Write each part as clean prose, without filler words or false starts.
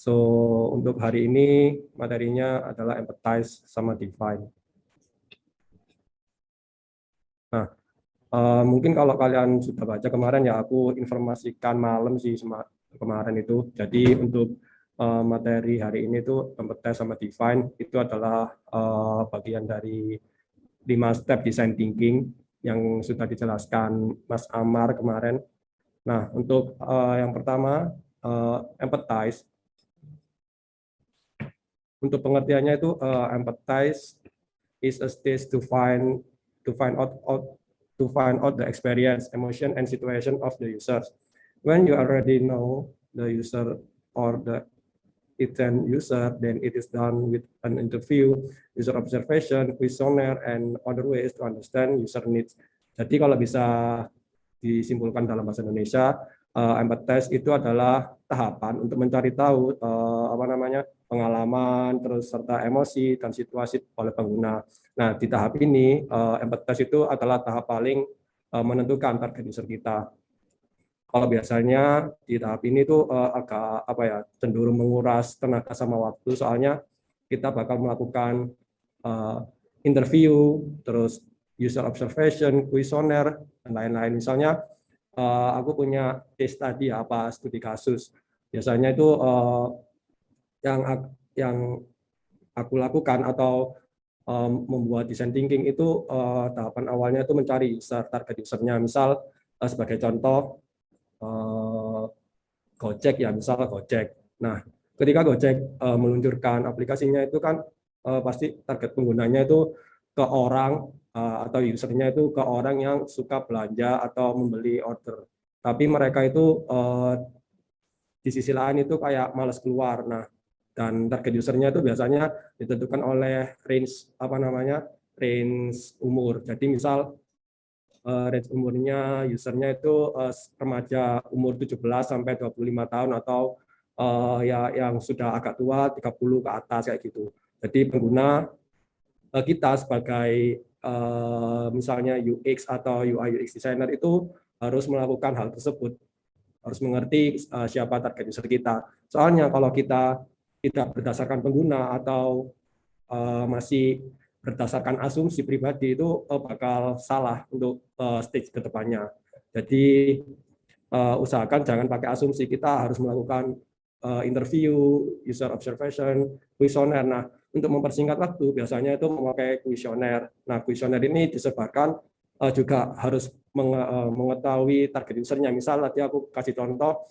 So, untuk hari ini materinya adalah empathize sama define. Nah, mungkin kalau kalian sudah baca kemarin ya aku informasikan malam sih kemarin itu. Jadi untuk materi hari ini tuh empathize sama define itu adalah bagian dari 5 step design thinking yang sudah dijelaskan Mas Amar kemarin. Nah, untuk yang pertama empathize. Untuk pengertiannya itu empathize is a stage to find out the experience, emotion, and situation of the users. When you already know the user or the intent user, then it is done with an interview, user observation, questionnaire, and other ways to understand user needs. Jadi kalau bisa disimpulkan dalam bahasa Indonesia, empathize itu adalah tahapan untuk mencari tahu pengalaman, terus serta emosi dan situasi oleh pengguna. Nah, di tahap ini empathize itu adalah tahap paling menentukan target user kita. Kalau biasanya di tahap ini tuh agak cenderung menguras tenaga sama waktu, soalnya kita bakal melakukan interview, terus user observation, questionnaire, dan lain-lain. Misalnya aku punya case study apa studi kasus. Biasanya itu yang aku lakukan atau membuat design thinking itu tahapan awalnya itu mencari target usernya. Misal sebagai contoh Gojek ya, misal Gojek. Nah, ketika Gojek meluncurkan aplikasinya itu kan pasti target penggunanya itu ke orang atau usernya itu ke orang yang suka belanja atau membeli order. Tapi mereka itu di sisi lain itu kayak malas keluar. Nah, dan target usernya itu biasanya ditentukan oleh range umur. Jadi misal range umurnya usernya itu remaja umur 17 sampai 25 tahun atau ya yang sudah agak tua 30 ke atas kayak gitu. Jadi pengguna kita sebagai misalnya UX atau UI UX designer itu harus melakukan hal tersebut, harus mengerti siapa target user kita. Soalnya kalau kita tidak berdasarkan pengguna atau masih berdasarkan asumsi pribadi itu bakal salah untuk stage ke depannya. Jadi usahakan jangan pakai asumsi, kita harus melakukan interview, user observation, questionnaire. Nah, untuk mempersingkat waktu biasanya itu memakai questionnaire. Nah, questionnaire ini disebarkan juga harus mengetahui target usernya. Misal tadi aku kasih contoh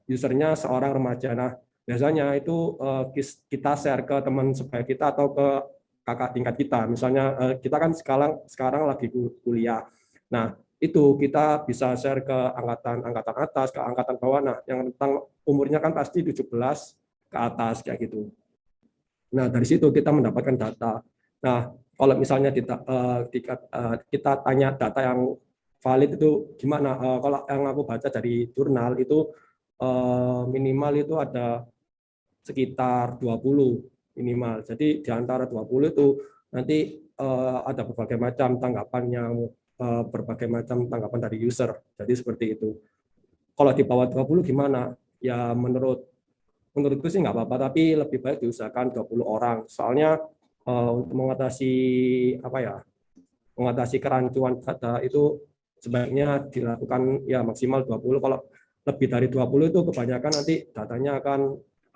usernya seorang remaja. Nah, biasanya itu kita share ke teman sebaya kita atau ke kakak tingkat kita. Misalnya kita kan sekarang lagi kuliah. Nah, itu kita bisa share ke angkatan atas, ke angkatan bawah. Nah, yang tentang umurnya kan pasti 17 ke atas kayak gitu. Nah, dari situ kita mendapatkan data. Nah, kalau misalnya kita tanya data yang valid itu gimana? Kalau yang aku baca dari jurnal itu minimal itu ada sekitar 20 minimal. Jadi di antara 20 itu nanti ada berbagai macam tanggapan berbagai macam tanggapan dari user. Jadi seperti itu. Kalau di bawah 20 gimana? Ya menurutku sih nggak apa-apa, tapi lebih baik diusahakan 20 orang. Soalnya untuk mengatasi kerancuan data itu sebaiknya dilakukan ya maksimal 20. Kalau lebih dari 20 itu kebanyakan nanti datanya akan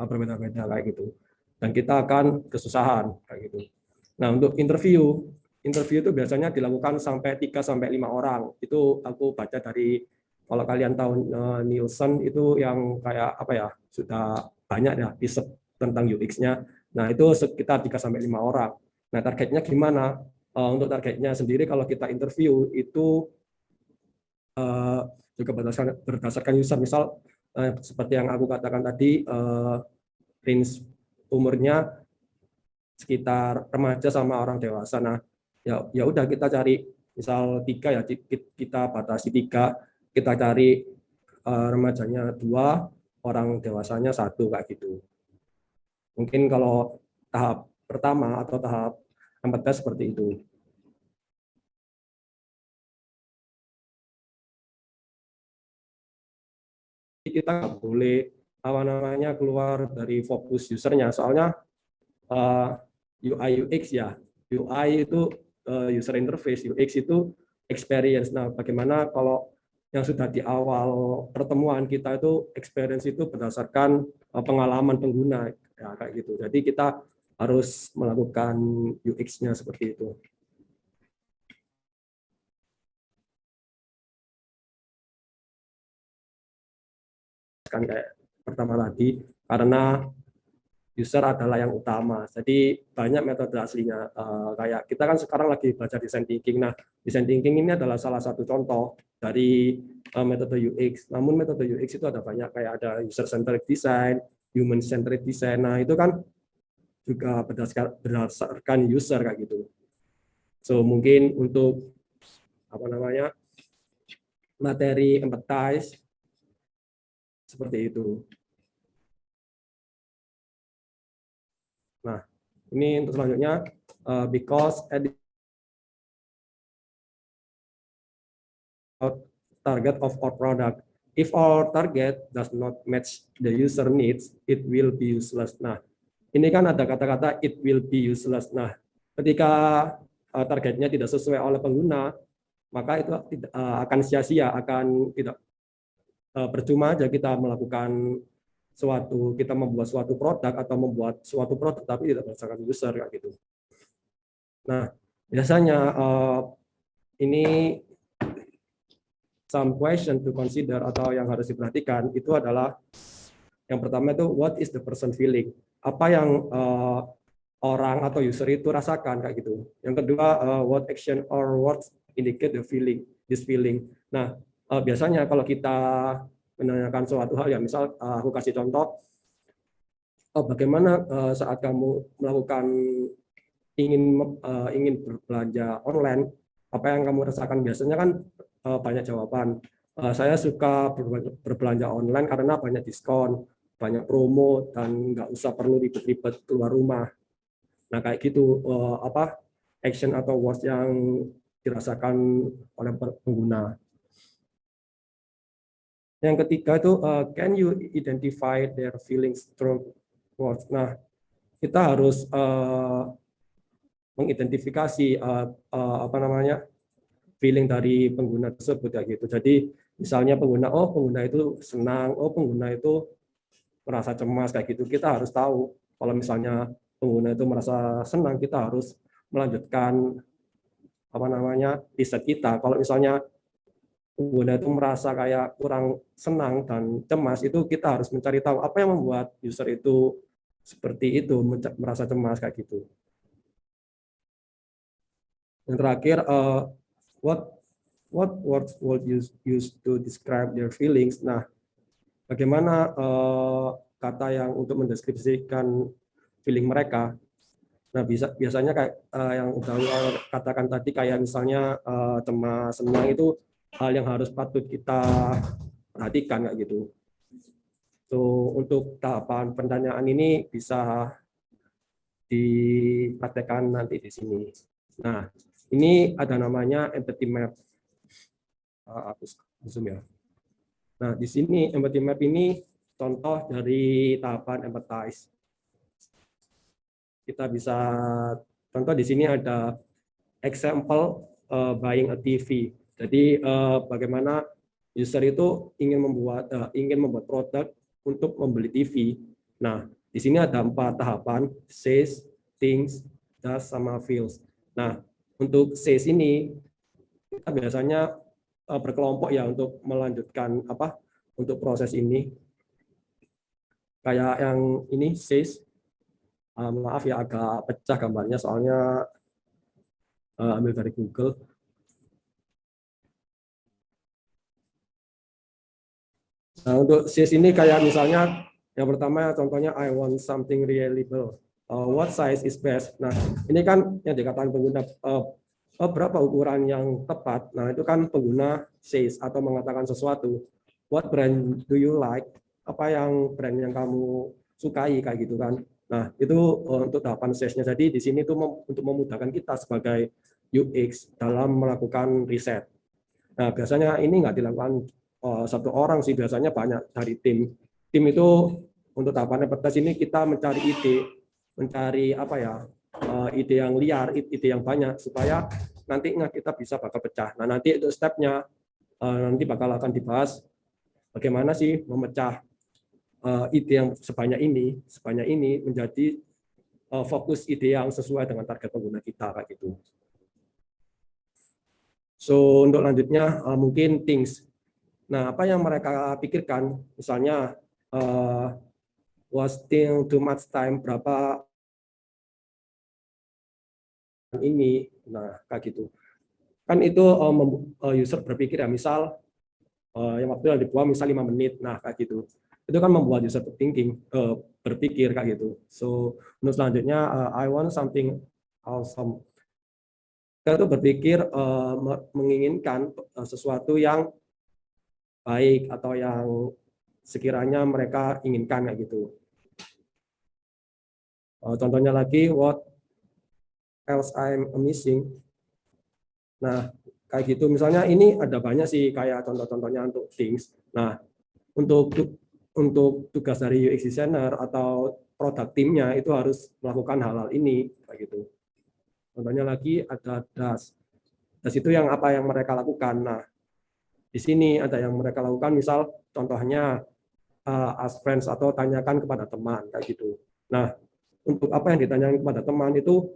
berbeda-beda kayak gitu. Dan kita akan kesusahan kayak gitu. Nah, untuk interview itu biasanya dilakukan sampai 3 sampai 5 orang. Itu aku baca dari, kalau kalian tahu Nielsen itu yang kayak sudah banyak ya riset tentang UX-nya. Nah, itu sekitar 3 sampai 5 orang. Nah, targetnya gimana? Untuk targetnya sendiri kalau kita interview itu juga berdasarkan user. Misal seperti yang aku katakan tadi, range umurnya sekitar remaja sama orang dewasa. Nah, ya udah kita cari misal 3 ya, kita batasi 3, kita cari remajanya 2, orang dewasanya 1 kayak gitu. Mungkin kalau tahap pertama atau tahap empathize seperti itu. Kita nggak boleh apa namanya keluar dari fokus usernya. Soalnya UI UX ya, UI itu user interface, UX itu experience. Nah, bagaimana kalau yang sudah di awal pertemuan kita itu experience itu berdasarkan pengalaman pengguna ya kayak gitu. Jadi kita harus melakukan UX-nya seperti itu. Kan kayak pertama tadi karena user adalah yang utama. Jadi banyak metode aslinya. Kayak kita kan sekarang lagi belajar design thinking. Nah, design thinking ini adalah salah satu contoh dari metode UX. Namun metode UX itu ada banyak, kayak ada user centered design, human centered design. Nah, itu kan juga berdasarkan user kayak gitu. So mungkin untuk apa namanya materi empathize seperti itu. Nah, ini untuk selanjutnya because target of our product. If our target does not match the user needs, it will be useless. Nah, ini kan ada kata-kata it will be useless. Nah, ketika targetnya tidak sesuai oleh pengguna, maka itu akan sia-sia, akan tidak percuma aja kita melakukan kita membuat suatu produk atau membuat suatu produk tapi tidak berdasarkan user kayak gitu. Nah, biasanya ini some question to consider atau yang harus diperhatikan itu adalah yang pertama itu what is the person feeling? Apa yang orang atau user itu rasakan kayak gitu. Yang kedua what action or words indicate the feeling, this feeling. Nah, biasanya kalau kita menanyakan suatu hal ya, misal aku kasih contoh, bagaimana saat kamu melakukan ingin berbelanja online, apa yang kamu rasakan? Biasanya kan banyak jawaban. Saya suka berbelanja online karena banyak diskon, banyak promo, dan nggak usah perlu ribet-ribet keluar rumah. Nah, kayak gitu apa action atau words yang dirasakan oleh pengguna. Yang ketiga itu can you identify their feelings through words. Nah, kita harus mengidentifikasi apa namanya feeling dari pengguna tersebut ya gitu. Jadi misalnya pengguna itu senang, pengguna itu merasa cemas kayak gitu. Kita harus tahu kalau misalnya pengguna itu merasa senang, kita harus melanjutkan apa namanya riset kita. Kalau misalnya pengguna itu merasa kayak kurang senang dan cemas, itu kita harus mencari tahu apa yang membuat user itu seperti itu, merasa cemas kayak gitu. Yang terakhir, what words would you use to describe their feelings? Nah, bagaimana kata yang untuk mendeskripsikan feeling mereka? Nah, biasanya kayak yang udah katakan tadi, kayak misalnya cemas, senang, itu hal yang harus patut kita perhatikan kayak gitu. So, untuk tahapan pertanyaan ini bisa dipraktekkan nanti di sini. Nah, ini ada namanya empathy map. Aku zoom ya. Nah, di sini empathy map ini contoh dari tahapan empathize. Kita bisa contoh di sini ada example buying a TV. Jadi bagaimana user itu ingin membuat produk untuk membeli TV. Nah, di sini ada 4 tahapan: says, thinks, does, sama feels. Nah, untuk says ini kita biasanya berkelompok ya untuk melanjutkan untuk proses ini. Kayak yang ini says, maaf ya agak pecah gambarnya soalnya ambil dari Google. Nah, untuk says ini kayak misalnya yang pertama contohnya I want something reliable. What size is best? Nah, ini kan yang dikatakan pengguna berapa ukuran yang tepat. Nah, itu kan pengguna says atau mengatakan sesuatu. What brand do you like? Apa yang brand yang kamu sukai kayak gitu kan. Nah, itu untuk tahapan says-nya. Jadi di sini tuh untuk memudahkan kita sebagai UX dalam melakukan riset. Nah, biasanya ini nggak dilakukan satu orang sih, biasanya banyak dari tim. tim itu untuk tahapan tes ini kita mencari ide, mencari apa ya, ide yang liar, ide yang banyak supaya nantinya kita bisa bakal pecah. Nah nanti untuk stepnya nanti bakal akan dibahas bagaimana sih memecah ide yang sebanyak ini menjadi fokus ide yang sesuai dengan target pengguna kita kayak gitu. So untuk lanjutnya mungkin things. Nah apa yang mereka pikirkan, misalnya wasting too much time, berapa ini, nah kayak gitu. Kan itu user berpikir ya, misal yang waktu yang dibuang misal 5 menit, nah kayak gitu. Itu kan membuat user berpikir kayak gitu. So untuk selanjutnya I want something awesome. Kita tuh berpikir menginginkan sesuatu yang baik atau yang sekiranya mereka inginkan kayak gitu. Contohnya lagi, what else I'm missing. Nah, kayak gitu. Misalnya ini ada banyak sih kayak contoh-contohnya untuk things. Nah, untuk tugas dari UX designer atau produk timnya itu harus melakukan hal-hal ini kayak gitu. Contohnya lagi ada das. Das itu yang apa yang mereka lakukan. Nah, di sini ada yang mereka lakukan, misal contohnya ask friends atau tanyakan kepada teman kayak gitu. Nah, untuk apa yang ditanyakan kepada teman itu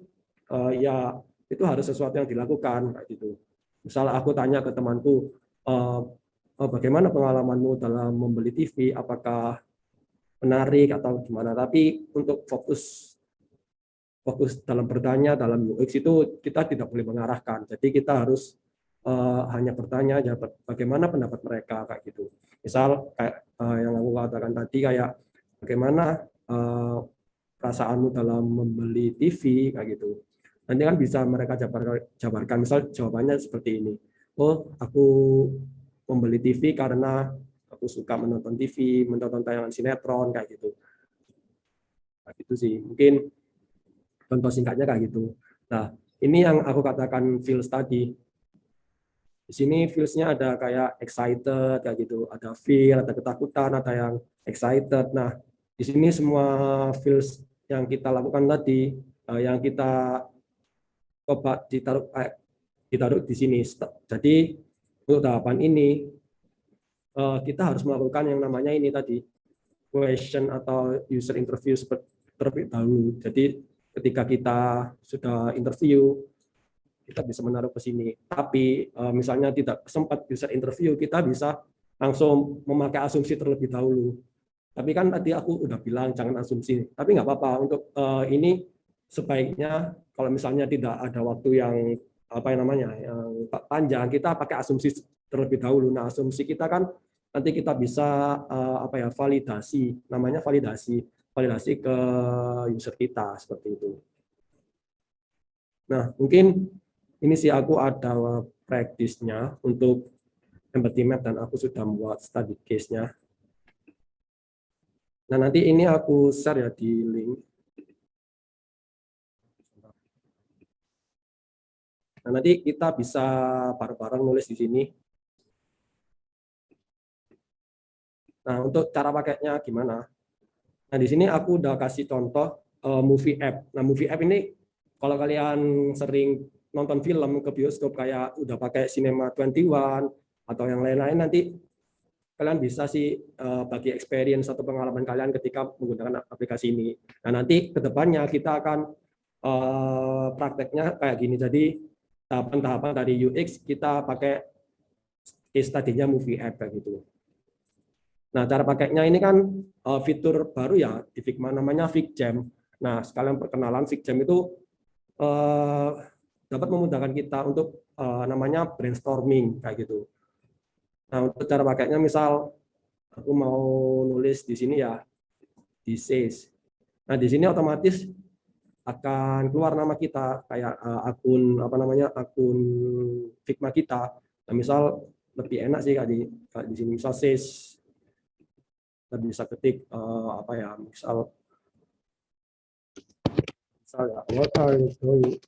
ya itu harus sesuatu yang dilakukan kayak gitu. Misal aku tanya ke temanku, bagaimana pengalamanmu dalam membeli TV, apakah menarik atau gimana, tapi untuk fokus dalam bertanya dalam UX itu kita tidak boleh mengarahkan. Jadi kita harus hanya bertanya aja bagaimana pendapat mereka kayak gitu. Misal kayak yang aku katakan tadi, kayak bagaimana perasaanmu dalam membeli TV kayak gitu. Nanti kan bisa mereka jabarkan, misal jawabannya seperti ini. Oh, aku membeli TV karena aku suka menonton TV, menonton tayangan sinetron kayak gitu. Nah, gitu sih. Mungkin contoh singkatnya kayak gitu. Nah, ini yang aku katakan feels tadi. Di sini feels-nya ada kayak excited kayak gitu, ada feel, ada ketakutan, ada yang excited. Nah, di sini semua feels yang kita lakukan tadi, yang kita coba ditaruh di sini. Jadi untuk tahapan ini kita harus melakukan yang namanya ini tadi, question atau user interview terlebih dahulu. Jadi ketika kita sudah interview, kita bisa menaruh ke sini. Tapi misalnya tidak sempat user interview, kita bisa langsung memakai asumsi terlebih dahulu. Tapi kan tadi aku udah bilang jangan asumsi. Tapi nggak apa-apa, untuk ini sebaiknya kalau misalnya tidak ada waktu yang apa yang namanya yang panjang, kita pakai asumsi terlebih dahulu. Nah, asumsi kita kan nanti kita bisa apa ya, validasi, namanya validasi ke user kita seperti itu. Nah, mungkin ini sih aku ada praktisnya untuk empathy map dan aku sudah membuat study case-nya. Nah, nanti ini aku share ya di link. Nah, nanti kita bisa bareng-bareng nulis di sini. Nah, untuk cara pakainya gimana? Nah, di sini aku udah kasih contoh movie app. Nah, movie app ini kalau kalian sering nonton film ke bioskop kayak udah pakai Cinema 21 atau yang lain-lain, nanti kalian bisa sih bagi experience atau pengalaman kalian ketika menggunakan aplikasi ini. Nah, nanti ke depannya kita akan prakteknya kayak gini. Jadi tahapan-tahapan dari UX kita pakai case tadinya movie app kayak gitu. Nah, cara pakainya ini kan fitur baru ya di Figma, namanya FigJam. Nah, sekalian perkenalan, FigJam itu dapat memudahkan kita untuk namanya brainstorming kayak gitu. Nah, untuk cara pakainya, misal aku mau nulis di sini ya, di says. Nah, di sini otomatis akan keluar nama kita kayak akun apa namanya, akun Figma kita. Nah, misal lebih enak sih kayak di sini, misal says, kita bisa ketik apa ya, misal ya, what are you doing?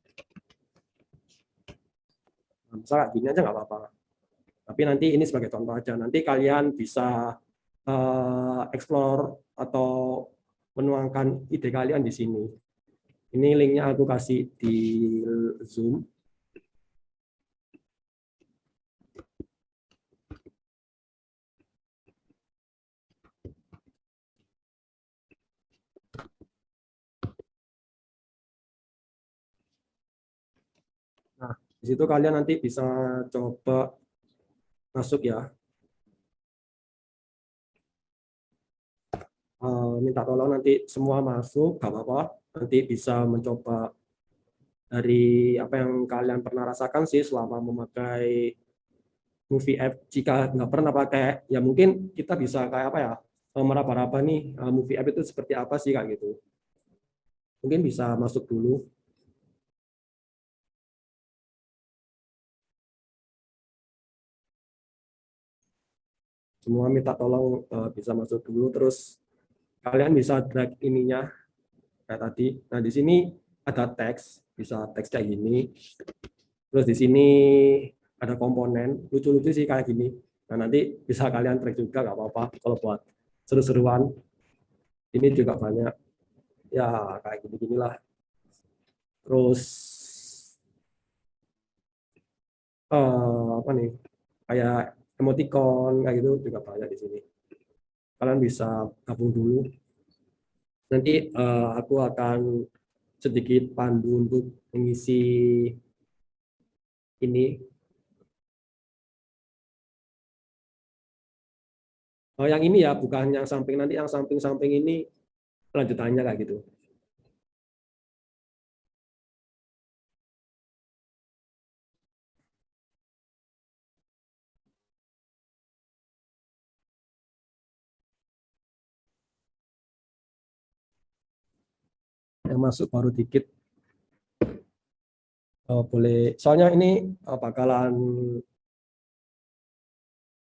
Nah, misal gini aja nggak apa-apa. Tapi nanti ini sebagai contoh aja. Nanti kalian bisa explore atau menuangkan ide kalian di sini. Ini linknya aku kasih di Zoom. Nah, di situ kalian nanti bisa coba masuk ya. Minta tolong nanti semua masuk, gak apa-apa. Nanti bisa mencoba dari apa yang kalian pernah rasakan sih selama memakai movie app. Jika nggak pernah pakai, ya mungkin kita bisa kayak apa ya, meraba-raba nih movie app itu seperti apa sih kayak gitu. Mungkin bisa masuk dulu. Semua minta tolong bisa masuk dulu, terus kalian bisa drag ininya kayak tadi. Nah, di sini ada teks, bisa teks kayak gini. Terus di sini ada komponen, lucu-lucu sih kayak gini. Nah, nanti bisa kalian track juga, nggak apa-apa. Kalau buat seru-seruan, ini juga banyak. Ya, kayak gini-ginilah. Terus, apa nih, kayak emoticon, kayak gitu juga banyak di sini. Kalian bisa gabung dulu. Nanti aku akan sedikit pandu untuk mengisi ini. Oh, yang ini ya, bukan yang samping, nanti yang samping-samping ini lanjutannya kayak gitu. Yang masuk baru dikit. Boleh, soalnya ini bakalan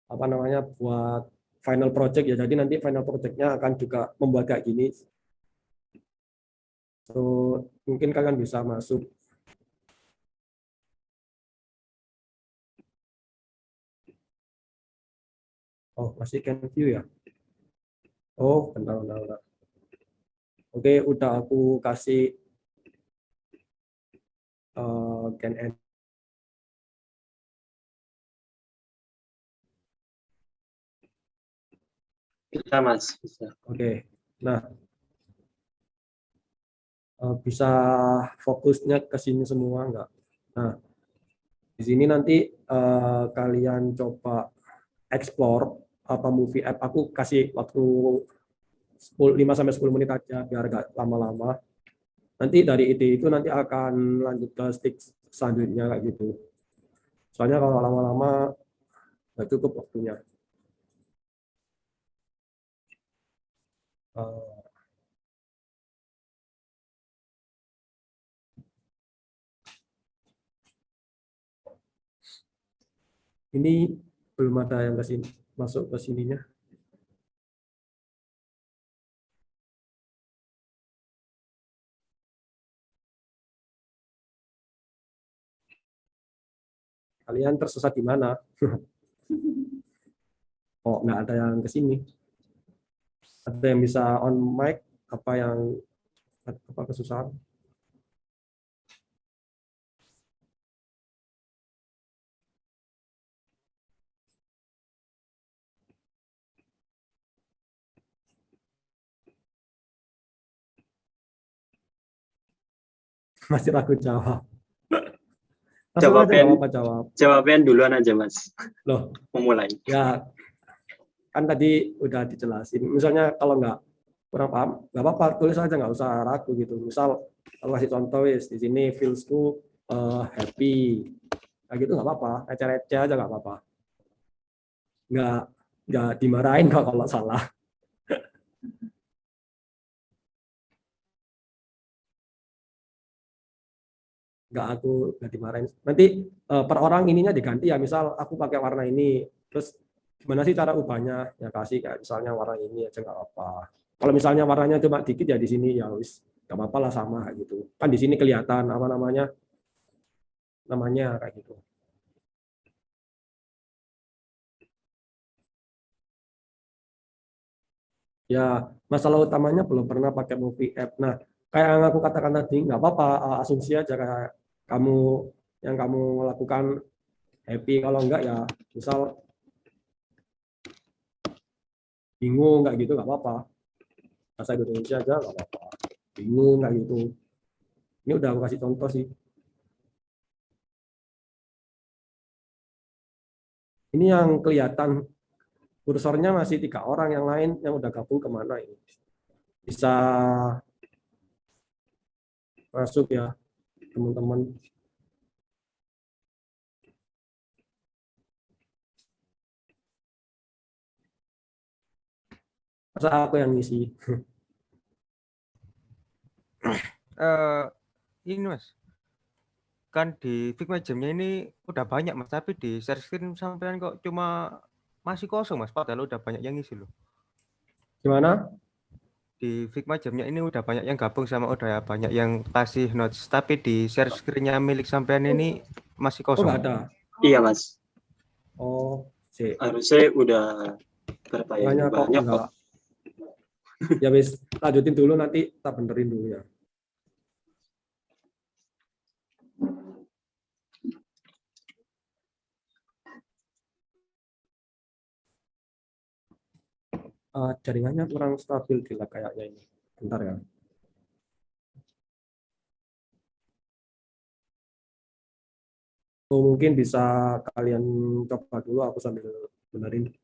apa namanya buat final project ya. Jadi nanti final projectnya akan juga membuat kayak gini. So, mungkin kalian bisa masuk. Oh, masih can view ya. Oh, bentar, bentar, bentar. Oke, udah aku kasih can end. Bisa Mas, bisa. Oke, nah bisa fokusnya ke sini semua enggak? Nah, di sini nanti kalian coba explore apa movie app. Aku kasih waktu 5 sampai 10 menit aja biar gak lama-lama. Nanti dari ide itu nanti akan lanjut ke stick selanjutnya kayak gitu. Soalnya kalau lama-lama nggak cukup waktunya. Eh, ini belum ada yang ke sini masuk ke sininya. Kalian tersesat di mana? Oh, nggak ada yang ke sini. Ada yang bisa on mic? Apa yang apa kesusahan? Masih ragu jawab. Langsung aja nggak apa-apa jawab. Jawabin duluan aja Mas. Loh, Memulai. ya kan tadi udah dijelasin. Misalnya kalau nggak kurang paham, nggak apa-apa, tulis aja, nggak usah ragu gitu. Misal aku kasih contoh wis di sini feelsku happy, kayak gitu nggak apa-apa, receh-receh aja nggak apa-apa. Nggak nggak dimarahin kok kalau salah. Aku nggak dimarahin. Nanti per orang ininya diganti ya. Misal aku pakai warna ini, terus gimana sih cara ubahnya? Ya kasih kayak misalnya warna ini aja nggak apa. Kalau misalnya warnanya cuma dikit ya di sini ya wis nggak apa-apa lah sama gitu. Kan di sini kelihatan apa namanya kayak gitu. Ya, masalah utamanya belum pernah pakai movie app. Nah, kayak yang aku katakan tadi, nggak apa-apa, asumsi aja kayak kamu yang kamu lakukan happy. Kalau enggak ya, misal bingung nggak gitu nggak apa-apa. Bahasa Indonesia aja nggak apa-apa. Bingung nggak gitu. Ini udah aku kasih contoh sih. Ini yang kelihatan kursornya masih 3 orang, yang lain yang udah gabung kemana ini? Bisa masuk ya, teman-teman. Masa aku yang ngisi? Eh ini Mas, kan di Figma Jam-nya ini udah banyak Mas, tapi di share screen sampean kok cuma masih kosong Mas, padahal udah banyak yang ngisi loh. Gimana? Di Figma Jam-nya ini udah banyak yang gabung sama udah banyak yang kasih notes, tapi di share screen-nya milik sampean ini masih Oh, kosong. nggak ada. Iya, Mas. Oh, sih. Harusnya udah berapa ya? Makanya kok Banyak kok. enggak. Ya wis, lanjutin dulu, nanti kita benerin dulu ya. Jaringannya kurang stabil di lab kayaknya ini. Bentar ya. Oh, mungkin bisa kalian coba dulu, aku sambil benerin.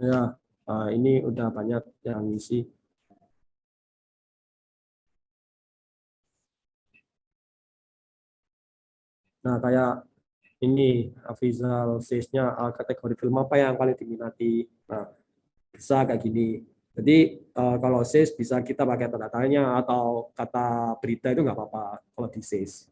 Ya, ini udah banyak yang ngisi. Nah, kayak ini Afizal says-nya kategori film apa yang paling diminati. Nah, bisa kayak gini. Jadi kalau says bisa kita pakai tanda tanya atau kata berita, itu nggak apa-apa kalau di says.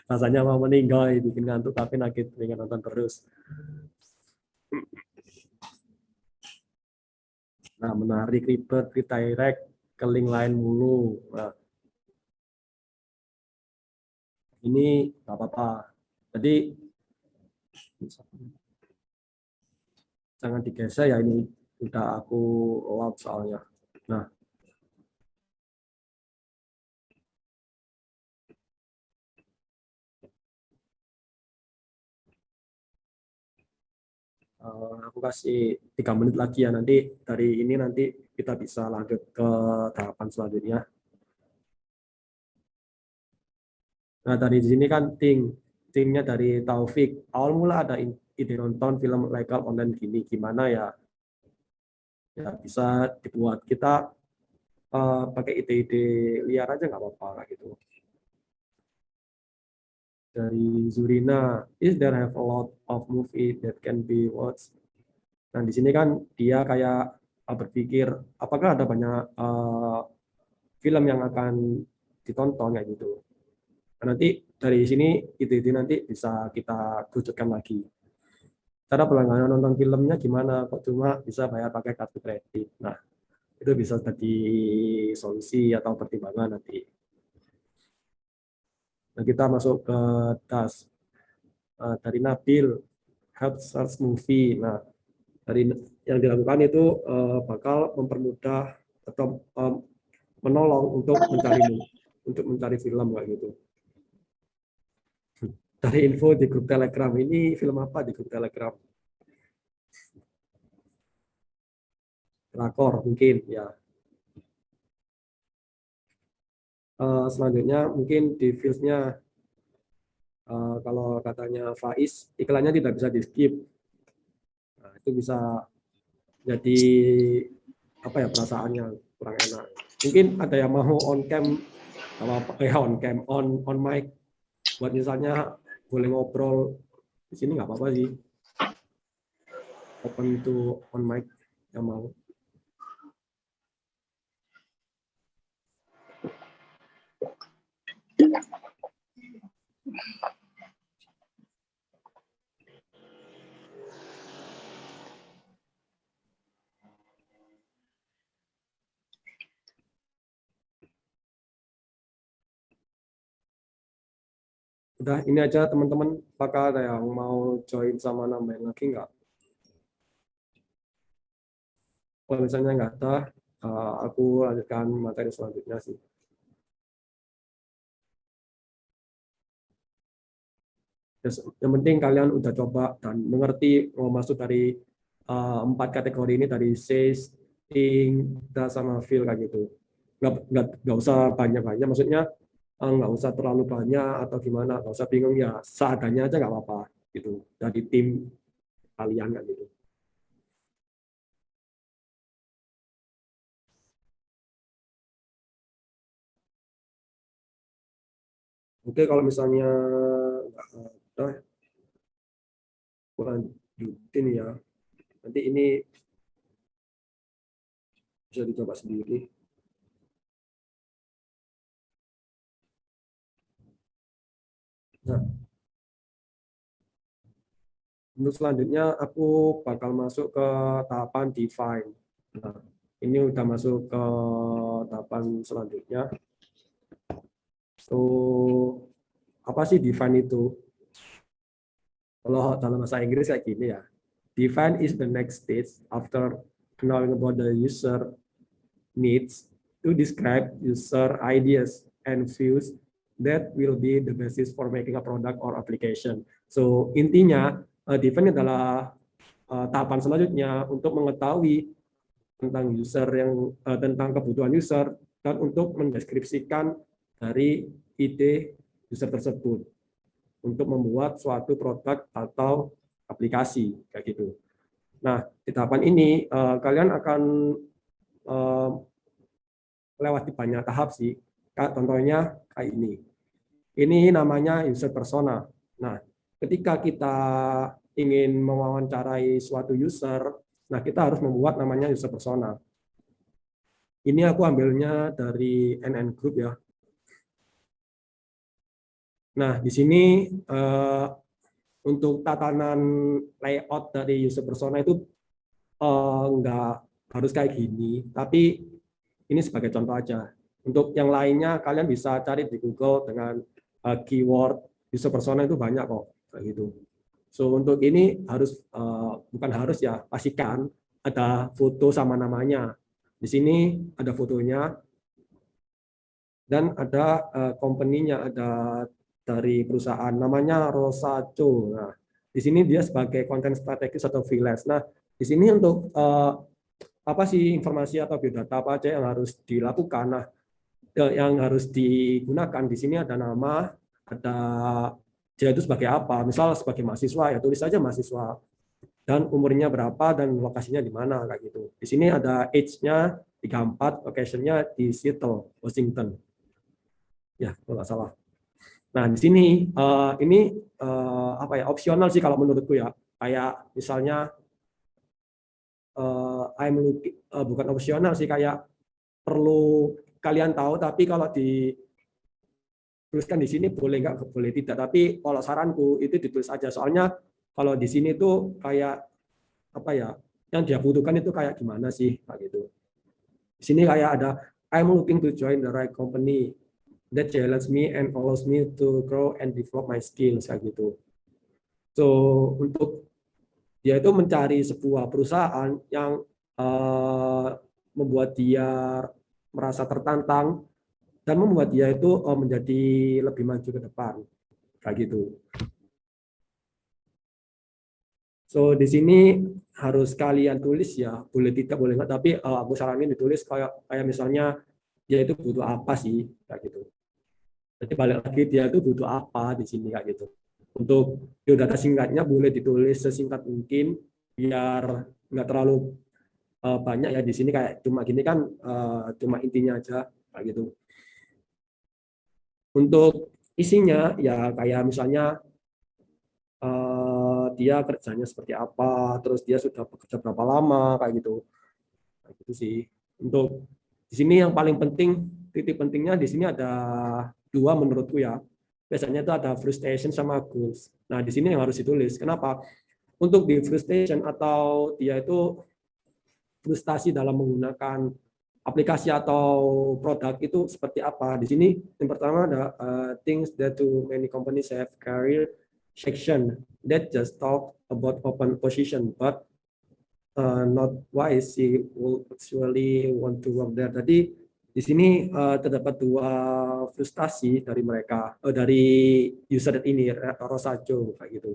Rasanya mau meninggal, bikin ngantuk tapi nagih pengen nonton terus. Nah, menarik, ribet, redirect ke link lain mulu. Nah, ini nggak apa-apa. Jadi jangan digeser ya, ini udah aku load soalnya. Nah, aku kasih 3 menit lagi ya, nanti dari ini nanti kita bisa lanjut ke tahapan selanjutnya. Nah, dari sini kan timnya dari Taufik. Awal mula ada ide nonton film legal online gini, gimana ya? Ya bisa dibuat. Kita pakai ide-ide liar aja nggak apa-apa kayak gitu. Dari Zurina, is there have a lot of movie that can be watched? Nah, di sini kan dia kayak berpikir apakah ada banyak film yang akan ditonton kayak gitu. Nah, nanti dari sini ide-ide nanti bisa kita kerucutkan lagi. Cara pelanggaran nonton filmnya gimana? Kok cuma bisa bayar pakai kartu kredit? Nah, itu bisa jadi solusi atau pertimbangan nanti. Nah, kita masuk ke das. Dari Nabil, help search movie. Nah, dari yang dilakukan itu bakal mempermudah atau menolong untuk mencari film kayak gitu. Dari info di grup Telegram, ini film apa di grup Telegram? Drakor mungkin ya. Selanjutnya mungkin di Views-nya kalau katanya Faiz, iklannya tidak bisa di skip. Nah, itu bisa jadi apa ya, perasaannya kurang enak. Mungkin ada yang mau on cam, on mic, buat misalnya boleh ngobrol di sini nggak apa-apa sih. Open to on mic yang mau. Udah ini aja teman-teman, apakah ada yang mau join sama nambahin lagi nggak? Kalau misalnya nggak ada, aku lanjutkan materi selanjutnya sih. Yang penting kalian udah coba dan mengerti mau masuk dari 4 kategori ini, dari says, think, does, sama feel kayak gitu. Nggak usah banyak-banyak, maksudnya nggak usah terlalu banyak atau gimana, nggak usah bingung ya, seadanya aja nggak apa-apa gitu dari tim kalian kan gitu. Oke, kalau misalnya nggak ada, aku lanjutin ya. Nanti ini bisa dicoba sendiri. Nah, untuk selanjutnya aku bakal masuk ke tahapan define. Nah, ini udah masuk ke tahapan selanjutnya. So, apa sih define itu? Kalau dalam bahasa Inggris kayak gini ya. Define is the next stage after knowing about the user needs to describe user ideas and views that will be the basis for making a product or application. So, intinya define adalah tahapan selanjutnya untuk mengetahui tentang user tentang kebutuhan user dan untuk mendeskripsikan dari ide user tersebut untuk membuat suatu produk atau aplikasi kayak gitu. Nah, di tahapan ini kalian akan lewati banyak tahap sih. Contohnya kayak ini. Ini namanya user persona. Nah, ketika kita ingin mewawancarai suatu user, nah kita harus membuat namanya user persona. Ini aku ambilnya dari NN Group ya. Nah, di sini untuk tatanan layout dari user persona itu nggak harus kayak gini, tapi ini sebagai contoh aja. Untuk yang lainnya kalian bisa cari di Google dengan keyword user persona, itu banyak kok kayak gitu. So untuk ini harus bukan harus ya, pastikan ada foto sama namanya. Di sini ada fotonya dan ada company-nya, ada dari perusahaan namanya Rosaco. Nah, di sini dia sebagai konten strategis atau freelance. Nah, di sini untuk apa sih informasi atau biodata apa aja yang harus dilakukan. Nah, yang harus digunakan di sini ada nama, ada dia itu sebagai apa. Misal sebagai mahasiswa ya tulis saja mahasiswa dan umurnya berapa dan lokasinya di mana kayak gitu. Di sini ada age-nya 34, location-nya di Seattle, Washington. Ya, kalau nggak salah. Nah, di sini ini apa ya, opsional sih kalau menurutku ya. Kayak misalnya I'm looking, bukan opsional sih, kayak perlu kalian tahu, tapi kalau dituliskan di sini boleh nggak, boleh tidak. Tapi kalau saranku itu ditulis aja. Soalnya kalau di sini tuh kayak apa ya, yang dia butuhkan itu kayak gimana sih, kayak gitu. Di sini kayak ada I'm looking to join the right company. that challenge me and allows me to grow and develop my skills kayak gitu. So untuk dia itu mencari sebuah perusahaan yang membuat dia merasa tertantang dan membuat dia itu menjadi lebih maju ke depan kayak gitu. So di sini harus kalian tulis ya, boleh tidak boleh enggak, tapi aku saranin ditulis kayak misalnya dia itu butuh apa sih kayak gitu. Jadi balik lagi dia itu butuh apa di sini kayak gitu. Untuk biodata singkatnya boleh ditulis sesingkat mungkin biar nggak terlalu banyak ya di sini, kayak cuma gini kan cuma intinya aja kayak gitu. Untuk isinya ya kayak misalnya dia kerjanya seperti apa, terus dia sudah bekerja berapa lama kayak gitu. Kayak gitu sih. Untuk di sini yang paling penting, titik pentingnya di sini ada dua menurutku ya. Biasanya itu ada frustration sama goals. Nah, di sini yang harus ditulis. Kenapa? Untuk di frustration atau dia itu frustasi dalam menggunakan aplikasi atau produk itu seperti apa. Di sini yang pertama ada things that too many companies have career section that just talk about open position but not why she will actually want to work there. Jadi di sini terdapat dua frustasi dari mereka, dari user ini, Rosajo kayak gitu.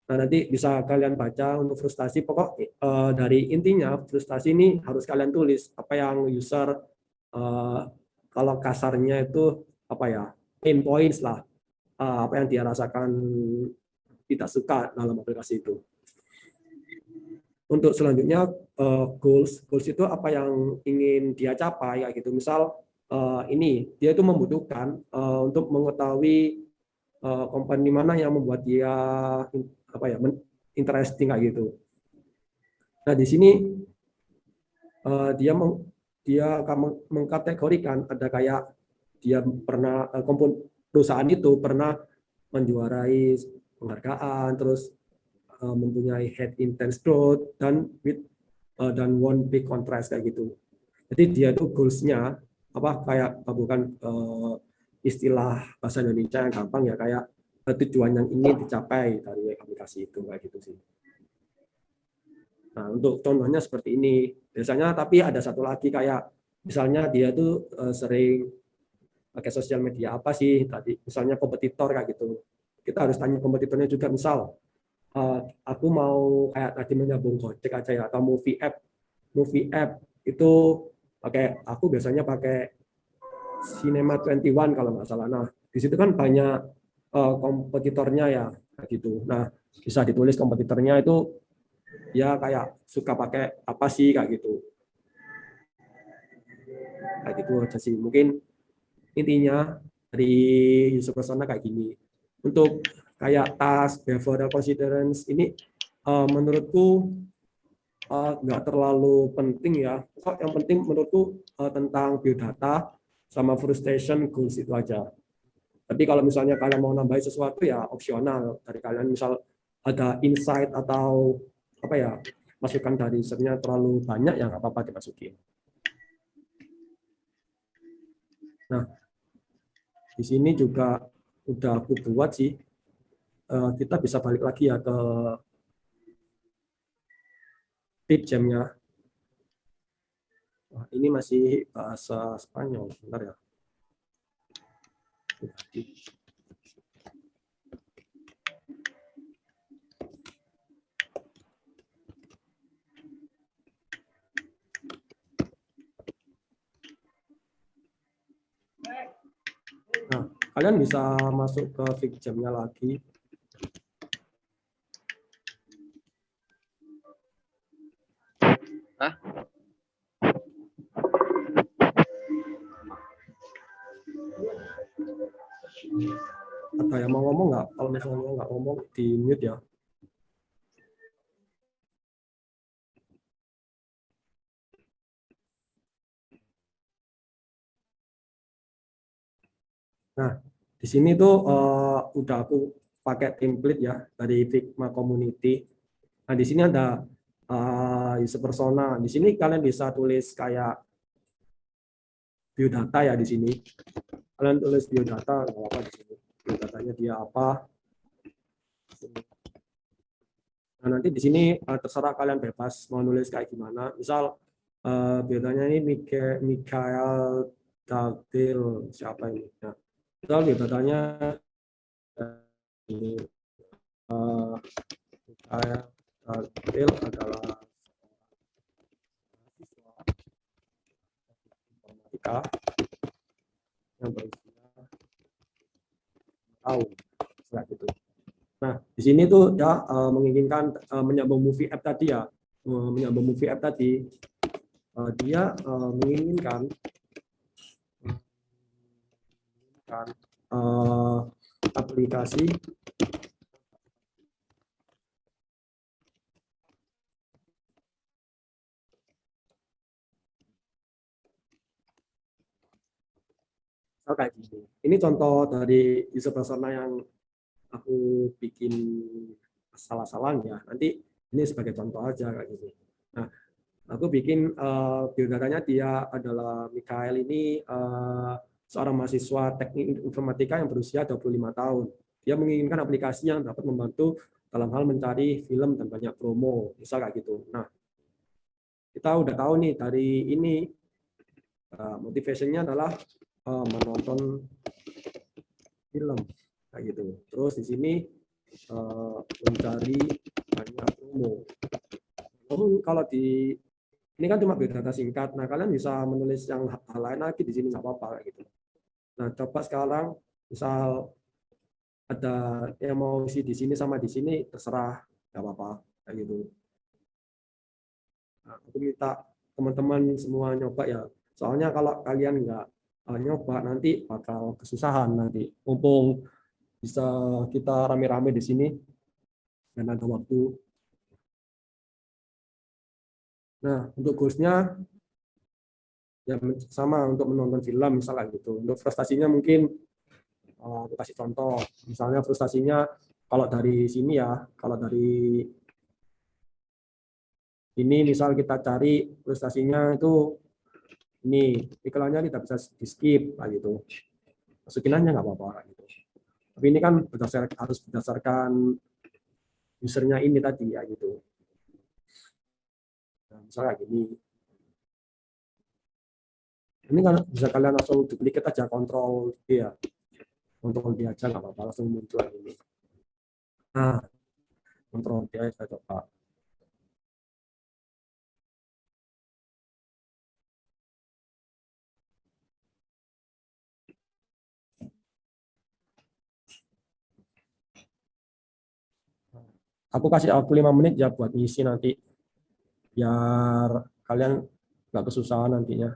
Nah, nanti bisa kalian baca untuk frustasi. Pokok dari intinya frustasi ini harus kalian tulis apa yang user kalau kasarnya itu apa ya, pain points lah, apa yang dia rasakan tidak suka dalam aplikasi itu. Untuk selanjutnya goals itu apa yang ingin dia capai kayak gitu. Misal ini dia itu membutuhkan untuk mengetahui company mana yang membuat dia apa ya interesting kayak gitu. Nah di sini dia akan mengkategorikan ada kayak dia pernah perusahaan itu pernah menjuarai penghargaan, terus mempunyai head intense growth dan one big contrast kayak gitu. Jadi dia itu goals-nya apa kayak bukan istilah bahasa Indonesia yang gampang ya, kayak tujuan yang ingin dicapai dari aplikasi itu kayak gitu sih. Nah, untuk contohnya seperti ini. Biasanya tapi ada satu lagi kayak misalnya dia tuh sering pakai sosial media apa sih tadi, misalnya kompetitor kayak gitu. Kita harus tanya kompetitornya juga, misal aku mau kayak tadi menyambung Gojek aja ya, atau movie app itu aku biasanya pakai Cinema 21 kalau nggak salah. Nah di situ kan banyak kompetitornya ya kayak gitu. Nah bisa ditulis kompetitornya itu ya kayak suka pakai apa sih kayak gitu. Kayak gitu aja sih. Mungkin intinya dari user persona kayak gini. Untuk kayak task, behavioral considerance ini menurutku nggak terlalu penting ya. Yang penting menurutku tentang biodata sama frustration goals itu aja. Tapi kalau misalnya kalian mau nambahin sesuatu ya opsional dari kalian, misal ada insight atau apa ya masukan dari usernya terlalu banyak ya nggak apa-apa dimasukin. Nah di sini juga udah aku buat sih. Kita bisa balik lagi ya ke Pipjam-nya. Ini masih bahasa Spanyol, sebentar ya. Nah, kalian bisa masuk ke Pipjam-nya lagi. Ada yang mau ngomong nggak? Kalau misalnya nggak ngomong, di mute ya. Nah, di sini tuh udah aku pakai template ya dari Figma Community. Nah, di sini ada user persona. Di sini kalian bisa tulis kayak biodata ya di sini. Kalian tulis biodata, nggak apa-apa di sini. Biodatanya dia apa? Nah, nanti di sini terserah kalian bebas mau nulis kayak gimana. Misal biodanya ini Mikhail Dagdil, siapa ini? Nah, misal biodatanya ini Mikhail Dagdil adalah siswa informatika yang berusia tahun, setelah gitu. Nah, di sini tuh ya menginginkan menyambung movie app tadi ya, menyambung movie app tadi, dia menginginkan kan aplikasi kayak gini. Ini contoh dari user persona yang aku bikin salah-salah ya. Nanti ini sebagai contoh aja kayak gini. Nah, aku bikin biodatanya dia adalah Mikhail ini seorang mahasiswa teknik informatika yang berusia 25 tahun. Dia menginginkan aplikasi yang dapat membantu dalam hal mencari film dan banyak promo, misal kayak gitu. Nah, kita udah tahu nih dari ini motivasinya adalah menonton film kayak gitu. Terus di sini mencari banyak promo. Kalau di ini kan cuma biodata singkat. Nah, kalian bisa menulis yang hal lain lagi di sini nggak apa-apa kayak gitu. Nah, coba sekarang misal ada yang mau isi di sini sama di sini terserah, nggak apa-apa kayak gitu. Nah, aku minta teman-teman semua nyoba ya. Soalnya kalau kalian nggak nyoba nanti bakal kesusahan nanti. Mumpung bisa kita rame-rame di sini dan ada waktu. Nah, untuk goalsnya ya sama untuk menonton film misalnya gitu. Untuk frustasinya mungkin aku kasih contoh. Misalnya frustasinya kalau dari sini ya, kalau dari ini misal kita cari frustasinya itu ini iklannya tidak bisa di skip lah gitu. Masukin aja nggak apa-apa gitu. Tapi ini kan harus berdasarkan usernya ini tadi ya gitu. Nah, misalnya gini, ini kan bisa kalian langsung duplicate aja kontrol dia, kontrol dia aja nggak apa-apa langsung muncul ini. Nah, kontrol dia saya coba. Aku kasih waktu 5 menit ya buat ngisi nanti biar kalian nggak kesusahan nantinya.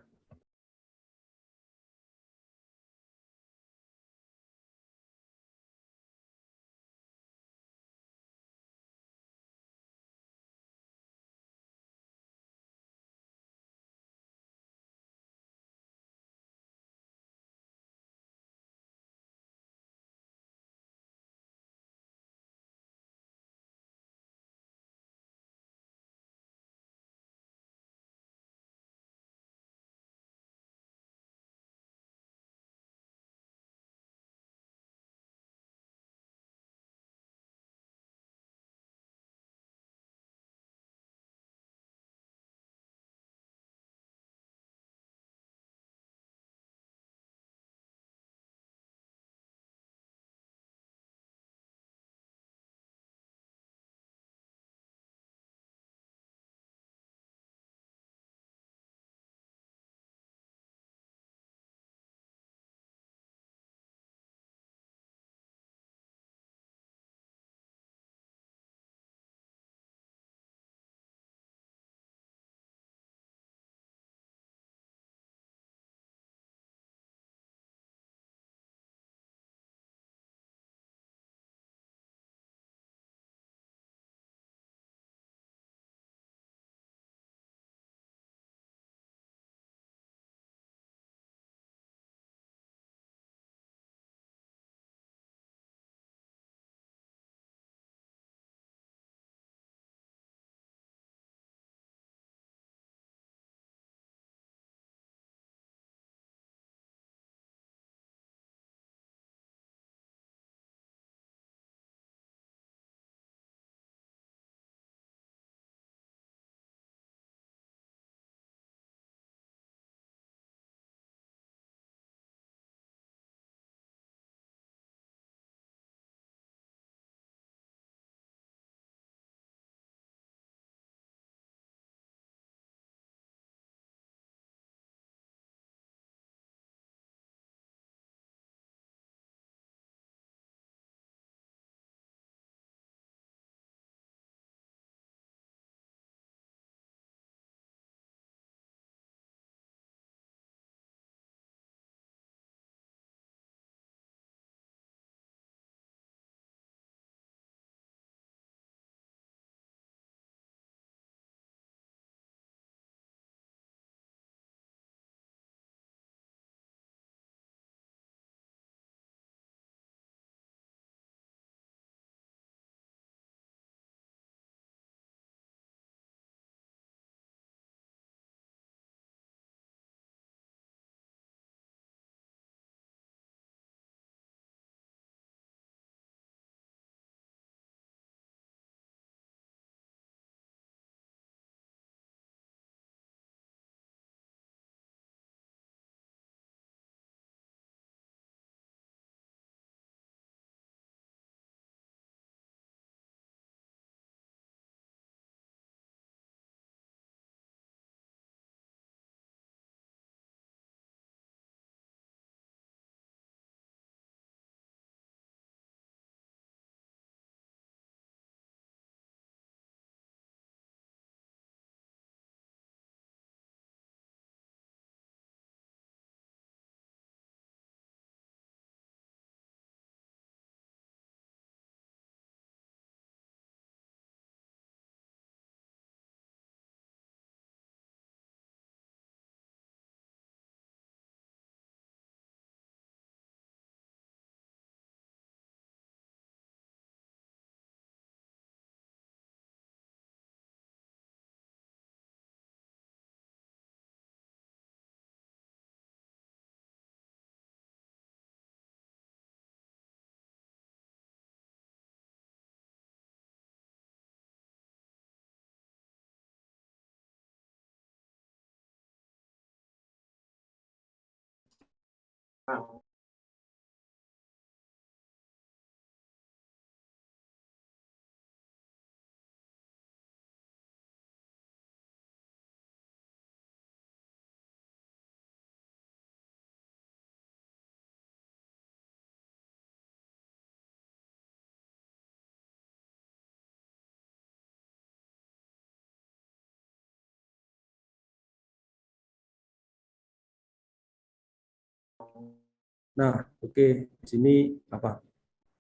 Nah, oke, di sini apa?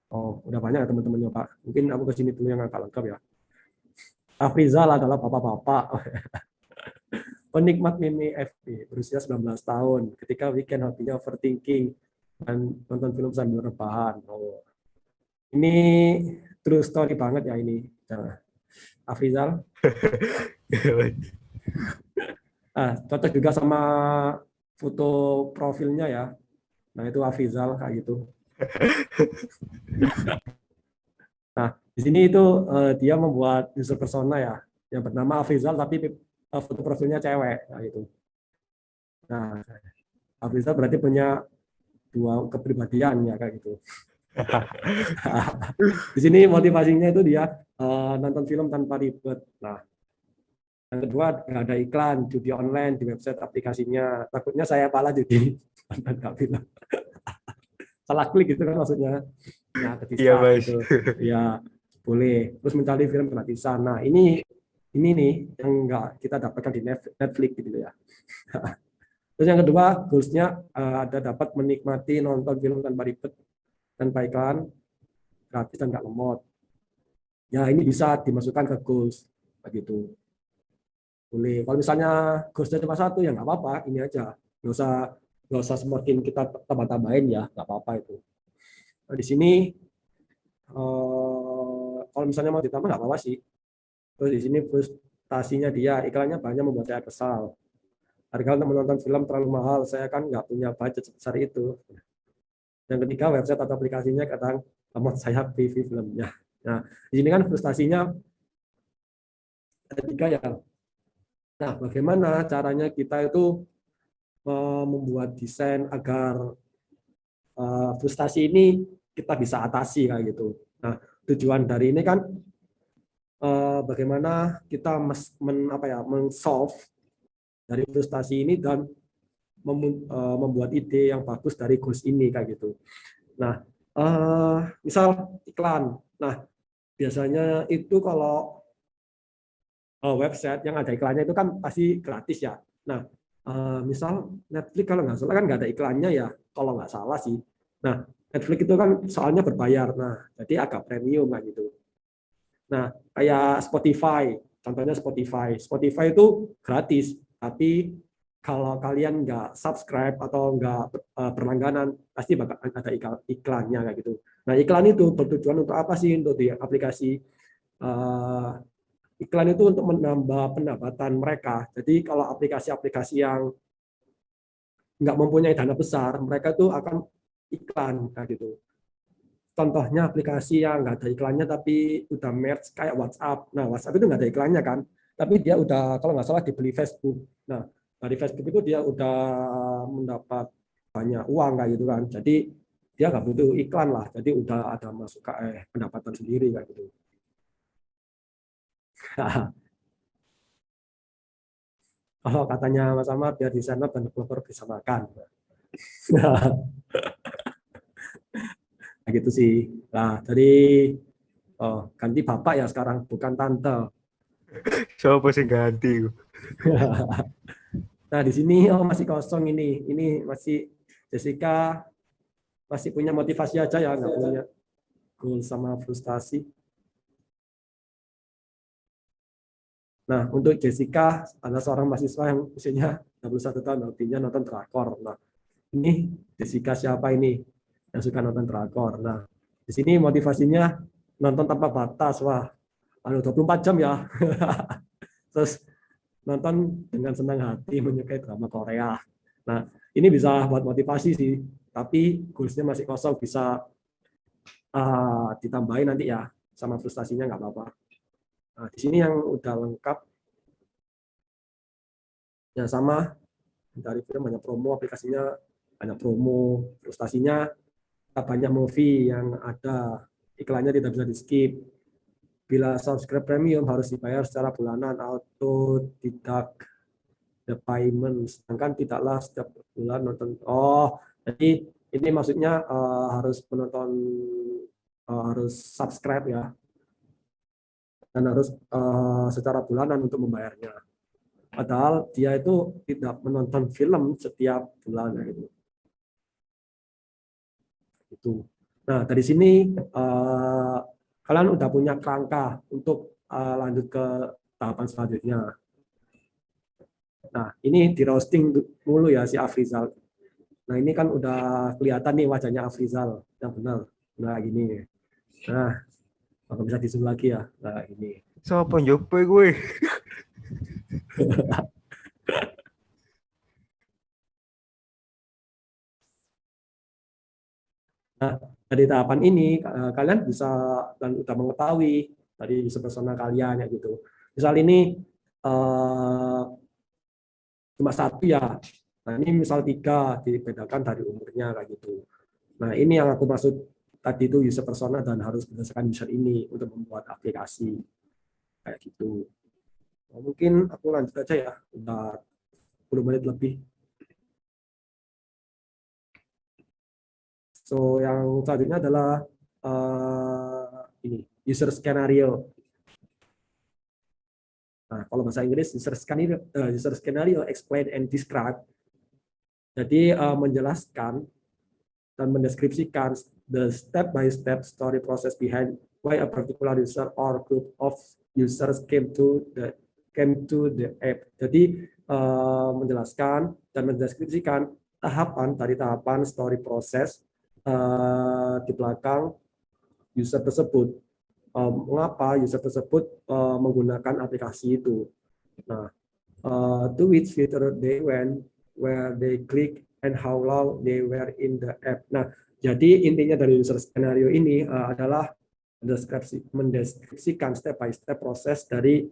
Oh, udah banyak ya teman-temannya Pak. Mungkin aku ke sini dulu yang agak lengkap ya. Afrizal adalah bapak-bapak, penikmat meme FB, berusia 19 tahun. Ketika weekend hobinya overthinking dan nonton film sambil rebahan. Oh, ini true story banget ya ini. Nah, Afrizal. Cocok juga sama foto profilnya ya. Nah, itu Afrizal kayak gitu. Nah, di sini itu dia membuat user persona ya, yang bernama Afrizal tapi foto profilnya cewek kayak gitu. Nah, Afrizal berarti punya dua kepribadian ya kayak gitu. Di sini motivasinya itu dia nonton film tanpa ribet. Nah, yang kedua nggak ada iklan judi online di website aplikasinya. Takutnya saya pala judi nggak film. Salah klik gitu kan maksudnya. Nah, ke Iya, distract Mas. gitu. Ya boleh. Terus mencari film gratisan. Nah, ini nih yang nggak kita dapatkan di Netflix gitu ya. Terus yang kedua, goals-nya ada dapat menikmati nonton film tanpa ribet, tanpa iklan, gratis dan nggak lemot. Ya ini bisa dimasukkan ke goals begitu. Boleh. Kalau misalnya goalsnya cuma satu ya nggak apa-apa, ini aja. Nggak usah semakin kita tambah-tambahin ya, nggak apa-apa itu. Nah, di sini kalau misalnya mau ditambah nggak apa-apa sih. Terus di sini frustasinya dia, iklannya banyak membuat saya kesal. Harga untuk menonton film terlalu mahal, saya kan nggak punya budget sebesar itu. Yang ketiga, website atau aplikasinya kadang lemot saya PV filmnya. Nah, di sini kan frustasinya ada tiga ya. Nah, bagaimana caranya kita itu membuat desain agar frustasi ini kita bisa atasi kayak gitu. Nah, tujuan dari ini kan bagaimana kita men-solve dari frustasi ini dan membuat ide yang bagus dari goals ini kayak gitu. Nah, misal iklan. Nah, biasanya itu kalau website yang ada iklannya itu kan pasti gratis ya. Nah, misal Netflix kalau nggak salah kan nggak ada iklannya ya, kalau nggak salah sih. Nah, Netflix itu kan soalnya berbayar. Nah, jadi agak premium kan gitu. Nah, kayak Spotify, contohnya Spotify. Spotify itu gratis, tapi kalau kalian nggak subscribe atau nggak berlangganan, pasti bakal ada iklannya kayak gitu. Nah, iklan itu bertujuan untuk apa sih? Untuk di aplikasi iklan itu untuk menambah pendapatan mereka. Jadi kalau aplikasi-aplikasi yang nggak mempunyai dana besar, mereka tuh akan iklan kayak gitu. Contohnya aplikasi yang nggak ada iklannya tapi udah merge kayak WhatsApp. Nah, WhatsApp itu nggak ada iklannya kan, tapi dia udah kalau nggak salah dibeli Facebook. Nah, dari Facebook itu dia udah mendapat banyak uang kayak gitu kan. Jadi dia nggak butuh iklan lah. Jadi udah ada masuk ke pendapatan sendiri kayak gitu. Kalau katanya Mas Ahmad biar desainer dan developer bisa makan. Nah, gitu sih. Nah, dari ganti bapak ya sekarang, bukan tante. Siapa sih ganti? Nah, di sini masih kosong ini. Ini masih Jessica masih punya motivasi aja ya, nggak punya goal sama frustasi. Nah, untuk Jessica adalah seorang mahasiswa yang usianya 21 tahun, hobinya nonton drakor. Nah, ini Jessica siapa ini yang suka nonton drakor? Nah, di sini motivasinya nonton tanpa batas. Wah, 24 jam ya. Terus nonton dengan senang hati menyukai drama Korea. Nah, ini bisa buat motivasi sih, tapi goalsnya masih kosong, bisa ditambahin nanti ya, sama frustasinya nggak apa-apa. Nah, di sini yang udah lengkap, ya sama, dari film banyak promo, aplikasinya banyak promo, frustasinya banyak movie yang ada, iklannya tidak bisa di-skip. Bila subscribe premium harus dibayar secara bulanan, auto deduct the payment, sedangkan tidaklah setiap bulan nonton. Oh, jadi ini maksudnya harus menonton, harus subscribe ya, dan harus secara bulanan untuk membayarnya. Padahal dia itu tidak menonton film setiap bulan gitu. gitu. Nah, dari sini kalian udah punya kerangka untuk lanjut ke tahapan selanjutnya. Nah, ini di roasting mulu ya si Afrizal. Nah, ini kan udah kelihatan nih wajahnya Afrizal yang benar. Nah, gini. Nah, nggak bisa di zoom lagi ya. Nah, ini. Sopo njope gue? Nah, dari tahapan ini kalian bisa dan udah mengetahui dari user persona kalian ya gitu. Misal ini cuma satu ya. Nah, ini misal 3 dibedakan dari umurnya kayak gitu. Nah, ini yang aku maksud tadi itu user persona dan harus berdasarkan user ini untuk membuat aplikasi kayak gitu. Nah, mungkin aku lanjut aja ya, udah 10 menit lebih. So, yang selanjutnya adalah ini user scenario. Nah, kalau bahasa Inggris user scenario explain and describe. Jadi menjelaskan dan mendeskripsikan the step-by-step story process behind why a particular user or group of users came to the app. Jadi menjelaskan dan mendeskripsikan tahapan story proses di belakang user tersebut. Mengapa user tersebut menggunakan aplikasi itu. Nah, to which feature they went, where they click, and how long they were in the app. Nah, jadi intinya dari user scenario ini adalah mendeskripsikan step by step proses dari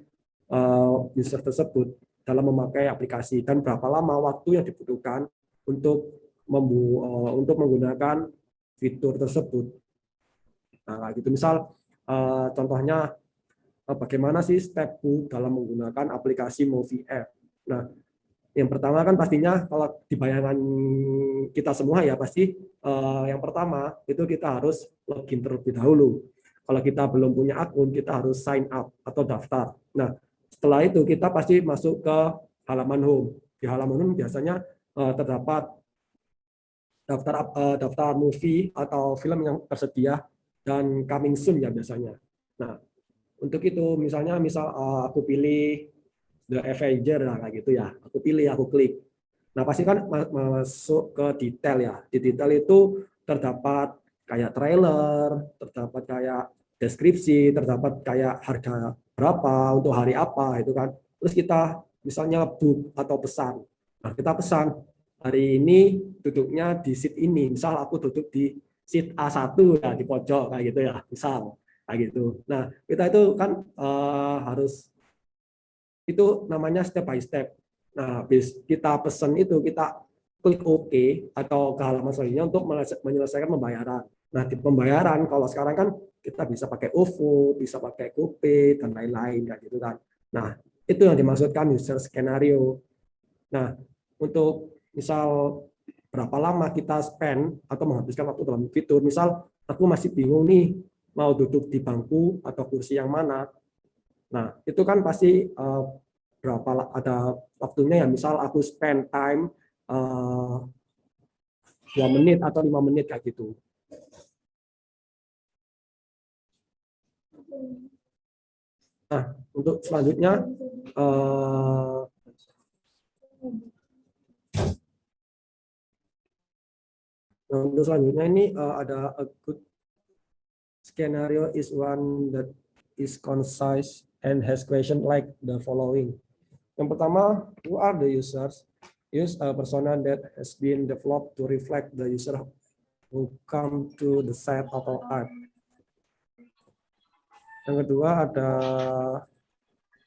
user tersebut dalam memakai aplikasi dan berapa lama waktu yang dibutuhkan untuk menggunakan fitur tersebut. Nah, gitu misal contohnya bagaimana sih stepku dalam menggunakan aplikasi Movie App. Nah, yang pertama kan pastinya kalau di bayangan kita semua ya pasti yang pertama itu kita harus login terlebih dahulu. Kalau kita belum punya akun, kita harus sign up atau daftar. Nah, setelah itu kita pasti masuk ke halaman home. Di halaman home biasanya terdapat daftar movie atau film yang tersedia dan coming soon ya biasanya. Nah, untuk itu misal aku pilih The Avenger lah kayak gitu ya. Aku pilih, aku klik. Nah, pasti kan masuk ke detail ya. Di detail itu terdapat kayak trailer, terdapat kayak deskripsi, terdapat kayak harga berapa untuk hari apa itu kan. Terus kita misalnya book atau pesan. Nah, kita pesan hari ini duduknya di seat ini. Misal aku duduk di seat A1 ya di pojok kayak gitu ya. Misal kayak gitu. Nah, kita itu kan harus itu namanya step by step. Nah, habis kita pesen itu kita klik OK atau ke halaman selanjutnya untuk menyelesaikan pembayaran. Nah, di pembayaran kalau sekarang kan kita bisa pakai OVO, bisa pakai GoPay dan lain-lain kayak gitu kan. Nah, itu yang dimaksudkan user skenario. Nah, untuk misal berapa lama kita spend atau menghabiskan waktu dalam fitur, misal aku masih bingung nih mau duduk di bangku atau kursi yang mana. Nah, itu kan pasti berapa ada waktunya ya. Misal aku spend time 2 menit atau 5 menit kayak gitu. Nah, untuk selanjutnya ini ada a good scenario is one that is concise and has question like the following. Yang pertama, who are the users? Use a persona that has been developed to reflect the user who come to the site atau app. Yang kedua ada,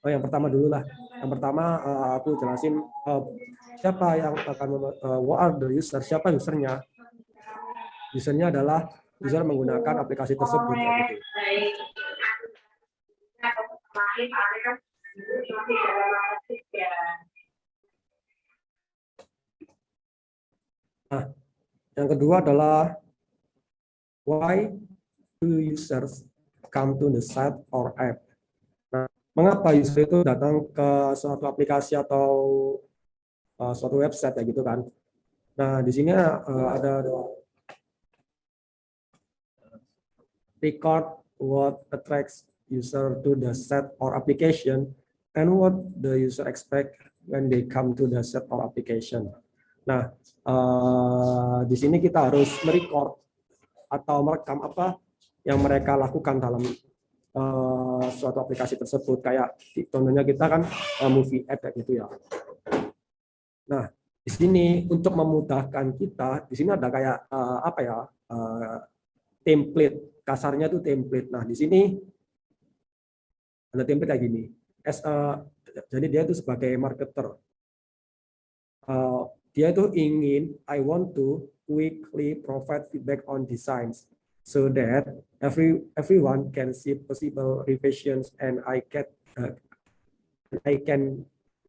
yang pertama dulu lah. Yang pertama aku jelasin siapa yang akan what are the user, siapa usernya. Usernya adalah user menggunakan aplikasi tersebut. Gitu. Nah, yang kedua adalah why do users come to the site or app. Nah, mengapa user itu datang ke suatu aplikasi atau suatu website ya gitu kan. Nah, di sini ada record what attracts user to the set or application and what the user expect when they come to the set or application. Nah, di sini kita harus merecord atau merekam apa yang mereka lakukan dalam suatu aplikasi tersebut. Kayak contohnya kita kan movie app kayak gitu ya. Nah, di sini untuk memudahkan kita, di sini ada kayak apa ya, template, kasarnya tuh template. Nah, di sini ada template kayak gini. Jadi dia itu sebagai marketer. Dia itu ingin, I want to quickly provide feedback on designs so that everyone can see possible revisions and I can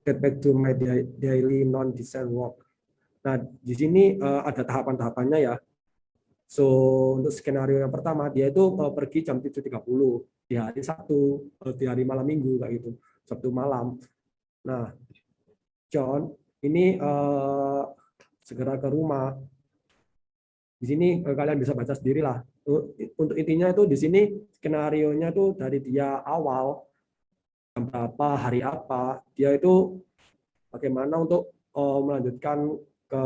get back to my daily non-design work. Nah, di sini ada tahapan-tahapannya ya. So, untuk skenario yang pertama, dia itu pergi jam 7.30 di hari Sabtu, di hari malam Minggu, kayak gitu, Sabtu malam. Nah, John, ini segera ke rumah. Di sini kalian bisa baca sendiri lah. Untuk intinya itu di sini skenario-nya itu dari dia awal, jam berapa, hari apa, dia itu bagaimana untuk melanjutkan ke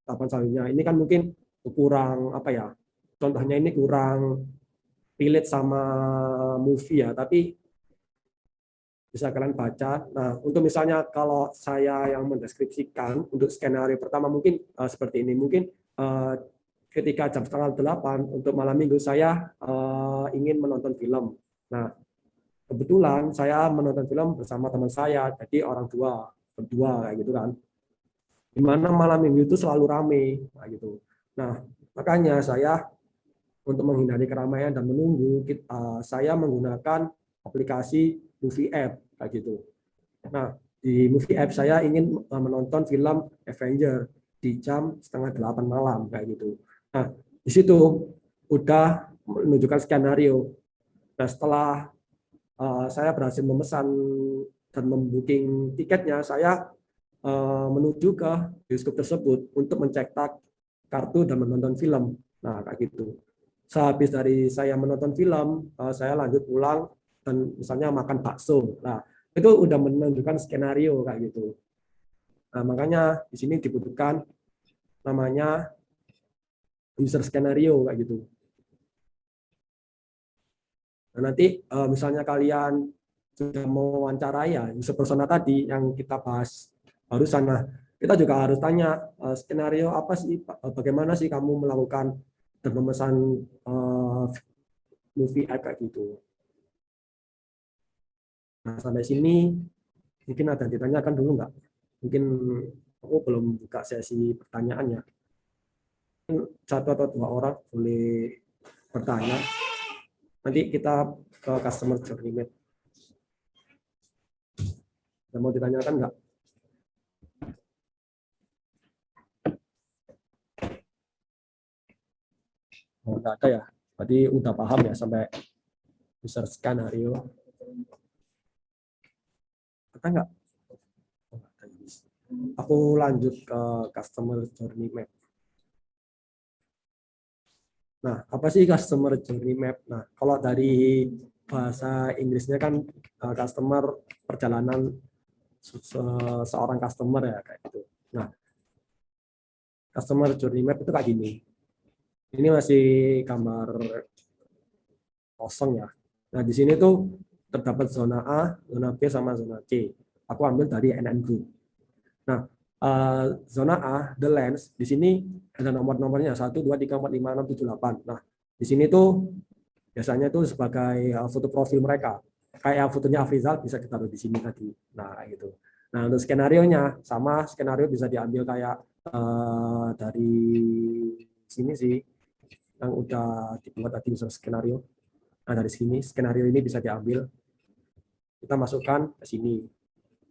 tahapan selanjutnya. Ini kan mungkin kurang apa ya, contohnya ini kurang relate sama movie ya, tapi bisa kalian baca. Nah, untuk misalnya kalau saya yang mendeskripsikan untuk skenario pertama mungkin seperti ini, mungkin ketika jam 7:30 untuk malam minggu saya ingin menonton film. Nah, kebetulan saya menonton film bersama teman saya, jadi orang tua berdua kayak gitu kan. Di mana malam minggu itu selalu ramai kayak gitu. Nah, makanya saya untuk menghindari keramaian dan menunggu, saya menggunakan aplikasi movie app kayak gitu. Nah, di movie app saya ingin menonton film Avenger di jam 7:30 malam kayak gitu. Nah, di situ udah menunjukkan skenario. Nah, setelah saya berhasil memesan dan membooking tiketnya, saya menuju ke bioskop tersebut untuk mencetak kartu dan menonton film. Nah, kayak gitu. Sehabis dari saya menonton film, saya lanjut pulang dan misalnya makan bakso. Nah, itu udah menunjukkan skenario kayak gitu. Nah, makanya di sini dibutuhkan namanya user skenario kayak gitu. Nah, nanti misalnya kalian sudah mewawancarai ya user persona tadi yang kita bahas barusan, nah kita juga harus tanya skenario apa sih, bagaimana sih kamu melakukan dan memesan movie app kayak gitu. Nah, sampai sini mungkin ada yang ditanyakan dulu nggak? Mungkin aku belum buka sesi pertanyaannya. Satu atau dua orang boleh bertanya. Nanti kita ke customer journey map. Ada mau ditanyakan nggak? Oh, nggak ada ya. Berarti udah paham ya sampai user skenario. Ada nggak? Aku lanjut ke customer journey map. Nah, apa sih customer journey map? Nah, kalau dari bahasa Inggrisnya kan customer perjalanan seorang customer ya kayak gitu. Nah, customer journey map itu kayak gini. Ini masih gambar kosong ya. Nah, di sini tuh terdapat zona A, zona B, sama zona C. Aku ambil dari NN Group. Nah, zona A, the lens, di sini ada nomor-nomornya 1, 2, 3, 4, 5, 6, 7, 8. Nah, di sini tuh biasanya tuh sebagai foto profil mereka. Kayak fotonya Afrizal bisa kita taruh di sini tadi. Nah, gitu. Nah, untuk skenario-nya sama, skenario bisa diambil kayak dari sini sih yang udah dibuat tadi user skenario. Nah, dari sini skenario ini bisa diambil. Kita masukkan ke sini.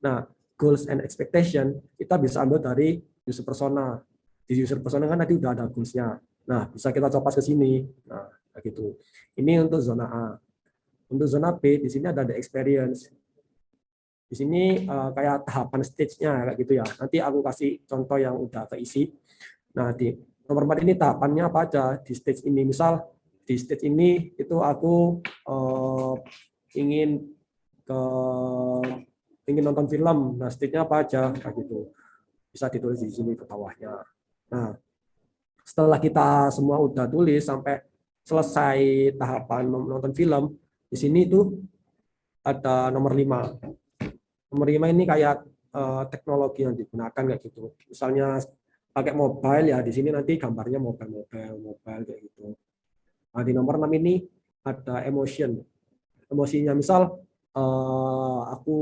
Nah, goals and expectation kita bisa ambil dari user persona. Di user persona kan tadi udah ada goals-nya. Nah, bisa kita copas ke sini. Nah, kayak gitu. Ini untuk zona A. Untuk zona B, di sini ada the experience. Di sini kayak tahapan stage-nya kayak gitu ya. Nanti aku kasih contoh yang udah keisi. Nah, di nomor 4 ini tahapannya apa aja di stage ini. Misal di stage ini itu aku ingin nonton film. Nah, stage-nya apa aja kayak gitu. Bisa ditulis di sini ke bawahnya. Nah, setelah kita semua udah tulis sampai selesai tahapan menonton film, di sini tuh ada nomor 5. Nomor 5 ini kayak teknologi yang digunakan kayak gitu. Misalnya pakai mobile ya, di sini nanti gambarnya mobile kayak gitu. Nah, di nomor 6 ini ada emotion. Emosinya misal aku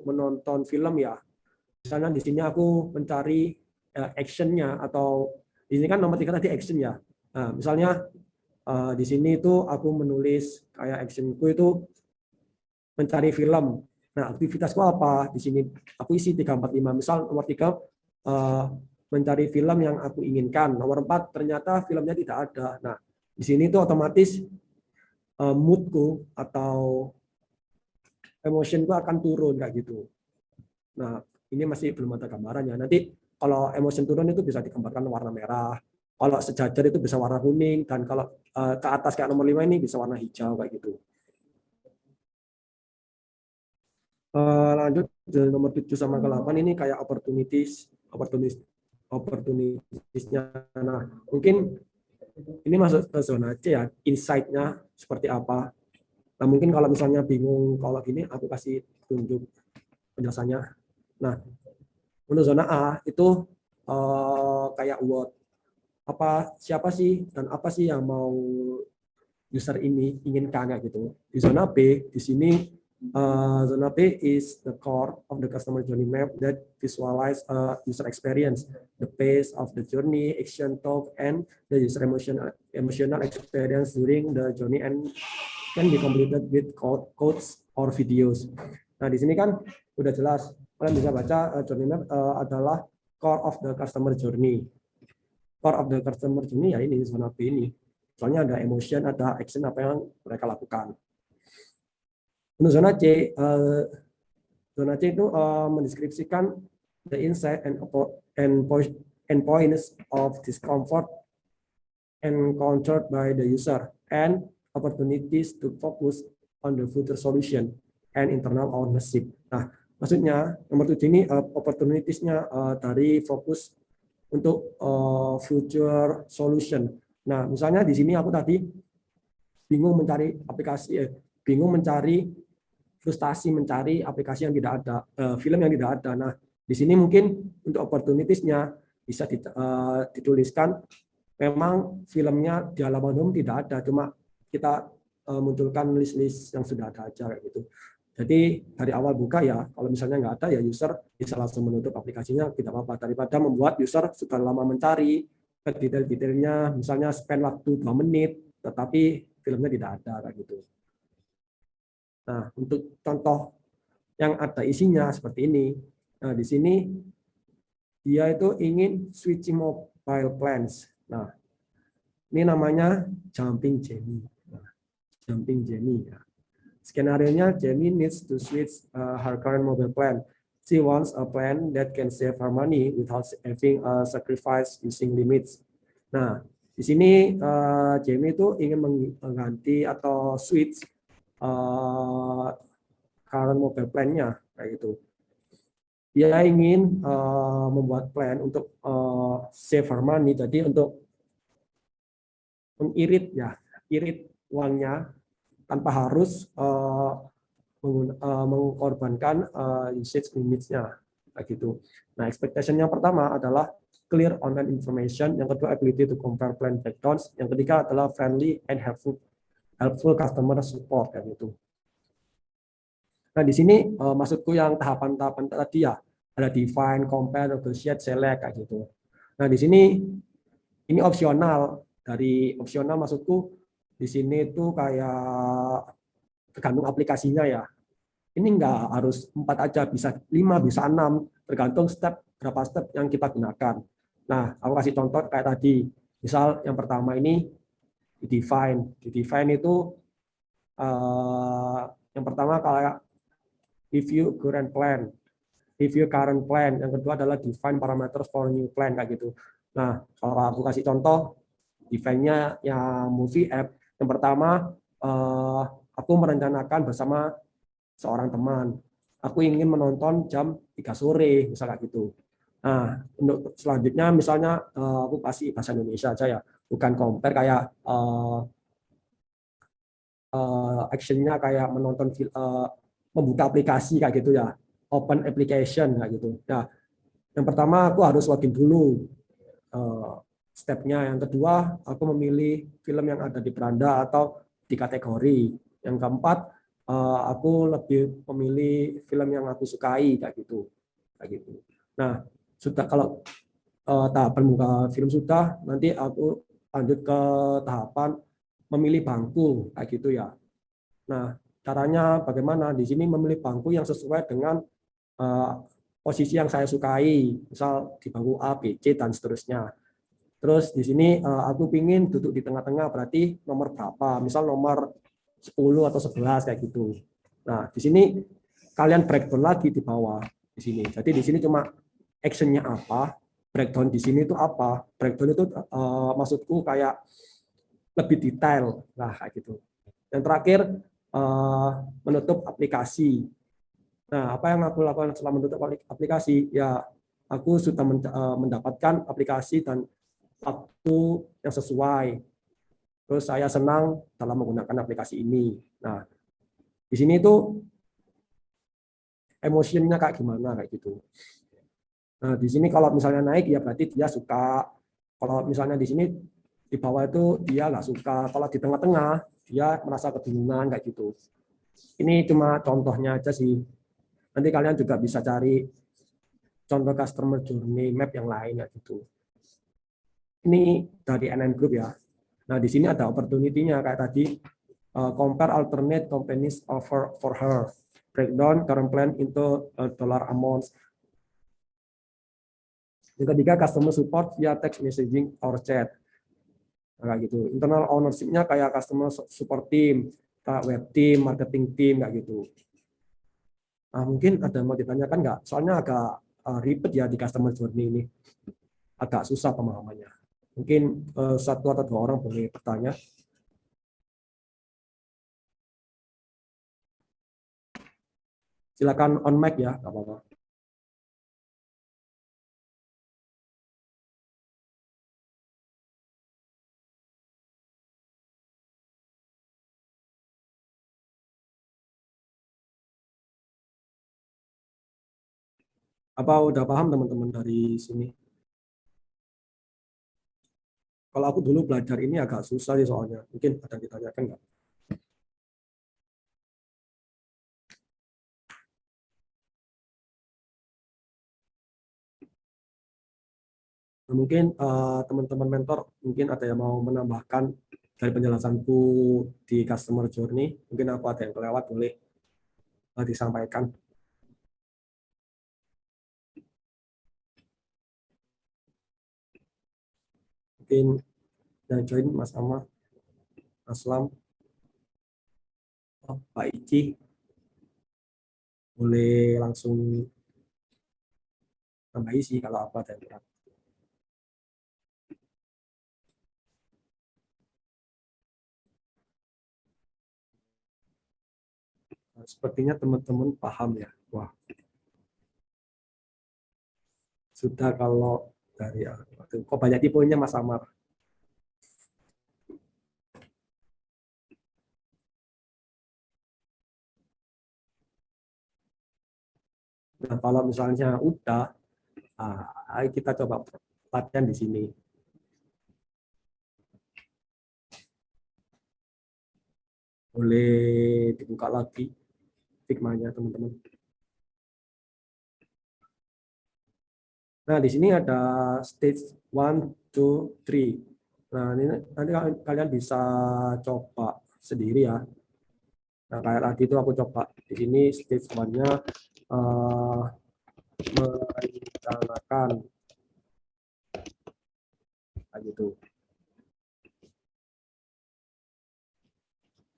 menonton film ya. Misalnya di sini aku mencari actionnya, atau di sini kan nomor 3 tadi action ya. Nah, misalnya di sini itu aku menulis kayak actionku itu mencari film. Nah, aktivitasku apa? Di sini aku isi 345. Misal nomor 3 mencari film yang aku inginkan. Nomor 4 ternyata filmnya tidak ada. Nah, di sini itu otomatis moodku atau emotionku akan turun kayak gitu. Nah, ini masih belum ada gambarannya. Nanti kalau emotion turun itu bisa digambarkan warna merah. Kalau sejajar itu bisa warna kuning, dan kalau ke atas kayak nomor 5 ini bisa warna hijau kayak gitu. Lanjut dari nomor 7 sama ke 8 ini kayak opportunities-nya. Nah, mungkin ini masuk ke zona C ya, insight-nya seperti apa. Nah, mungkin kalau misalnya bingung kalau gini, aku kasih tunjuk penjelasannya. Nah, untuk zona A itu kayak what, siapa sih dan apa sih yang mau user ini inginkan kayak gitu. Di zona B, di sini zona B is the core of the customer journey map that visualize user experience, the pace of the journey, action talk, and the user emotional experience during the journey, and can be completed with codes or videos. Nah, di sini kan udah jelas, kalian bisa baca journey map adalah core of the customer journey. Core of the customer journey ya ini zona B ini. Soalnya ada emotion, ada action apa yang mereka lakukan. Untuk zona C itu mendeskripsikan the insight and points of discomfort encountered by the user and opportunities to focus on the future solution and internal ownership. Nah, maksudnya nomor 7 ini opportunities-nya dari fokus untuk future solution. Nah, misalnya di sini aku tadi bingung mencari frustasi mencari aplikasi yang tidak ada, film yang tidak ada. Nah, di sini mungkin untuk opportunities-nya bisa dituliskan memang filmnya di halaman home tidak ada, cuma kita munculkan list-list yang sudah ada aja kayak gitu. Jadi dari awal buka ya, kalau misalnya nggak ada ya user bisa langsung menutup aplikasinya, tidak apa-apa, daripada membuat user sudah lama mencari ke detail-detailnya, misalnya spend waktu 2 menit, tetapi filmnya tidak ada kayak gitu. Nah, untuk contoh yang ada isinya seperti ini. Nah, di sini dia itu ingin switching mobile plans. Nah, ini namanya jumping Jenny. Nah, jumping Jenny ya. Skenario-nya, Jenny needs to switch her current mobile plan. She wants a plan that can save her money without having a sacrifice using limits. Nah, di sini Jenny itu ingin mengganti atau switch current mobile plan-nya kayak gitu. Dia ingin membuat plan untuk save her money, jadi untuk mengirit uangnya tanpa harus mengorbankan usage limits-nya kayak gitu. Nah, expectation yang pertama adalah clear online information, yang kedua ability to compare plan breakdowns, yang ketiga adalah friendly and helpful customer support kayak gitu. Nah, di sini maksudku yang tahapan-tahapan tadi ya, ada define, compare, negotiate, select kayak gitu. Nah, di sini ini opsional. Dari opsional maksudku di sini itu kayak tergantung aplikasinya ya. Ini enggak harus 4 aja, bisa 5, bisa 6, tergantung berapa step yang kita gunakan. Nah, aku kasih contoh kayak tadi. Misal yang pertama ini define. Di define itu yang pertama kayak review current plan. Review current plan. Yang kedua adalah define parameters for new plan kayak gitu. Nah, kalau aku kasih contoh define-nya yang movie app, Yang pertama, aku merencanakan bersama seorang teman. Aku ingin menonton jam 3 sore, misalnya gitu. Nah, untuk selanjutnya misalnya aku kasih bahasa Indonesia aja ya, bukan compare kayak actionnya kayak menonton membuka aplikasi kayak gitu ya, open application kayak gitu. Nah, yang pertama aku harus login dulu stepnya. Yang kedua, aku memilih film yang ada di beranda atau di kategori. Yang keempat, aku lebih memilih film yang aku sukai kayak gitu. Nah, sudah kalau tahapan buka film sudah, nanti aku lanjut ke tahapan memilih bangku kayak gitu ya. Nah, caranya bagaimana? Di sini memilih bangku yang sesuai dengan posisi yang saya sukai, misal di bangku A, B, C dan seterusnya. Terus di sini aku pingin duduk di tengah-tengah, berarti nomor berapa? Misal nomor 10 atau 11 kayak gitu. Nah, di sini kalian breakdown lagi di bawah di sini. Jadi di sini cuma actionnya apa, breakdown di sini itu apa. Breakdown itu maksudku kayak lebih detail lah kayak gitu. Yang terakhir menutup aplikasi. Nah, apa yang aku lakukan setelah menutup aplikasi? Ya, aku sudah mendapatkan aplikasi dan waktu yang sesuai. Terus saya senang dalam menggunakan aplikasi ini. Nah, di sini itu emosinya kayak gimana kayak gitu. Nah, di sini kalau misalnya naik ya berarti dia suka. Kalau misalnya di sini di bawah itu dia nggak suka. Kalau di tengah-tengah dia merasa kebingungan kayak gitu. Ini cuma contohnya aja sih. Nanti kalian juga bisa cari contoh customer journey map yang lain kayak gitu. Ini dari NN Group ya. Nah, di sini ada opportunity-nya kayak tadi, compare alternate companies offer for her, breakdown current plan into dollar amounts. Yang ketiga, customer support via text messaging or chat. Nah, kayak gitu. Internal ownership-nya kayak customer support team, kayak web team, marketing team, kayak gitu. Nah, mungkin ada yang mau ditanyakan nggak? Soalnya agak ribet ya di customer journey ini. Agak susah pemahamannya. Mungkin satu atau dua orang boleh bertanya. Silakan on mic ya, nggak apa-apa. Apa udah paham teman-teman dari sini? Kalau aku dulu belajar ini agak susah sih soalnya. Mungkin ada yang ditanyakan nggak? Nah, mungkin teman-teman mentor mungkin ada yang mau menambahkan dari penjelasanku di customer journey. Mungkin aku ada yang kelewat, boleh disampaikan. Mungkin yang join Mas Amar, Aslam, Pak Ici, boleh langsung tambah isi kalau apa ada yang kurang. Nah, sepertinya teman-teman paham ya. Wah, sudah kalau dari kok banyak tipenya Mas Amar. Nah, kalau misalnya udah, ayo kita coba latihan di sini. Boleh dibuka lagi Figma-nya, teman-teman. Nah, di sini ada stage 1, 2, 3. Nah, ini nanti kalian bisa coba sendiri ya. Nah, kayak tadi itu aku coba. Di sini stage 1-nya merencanakan. Kayak gitu.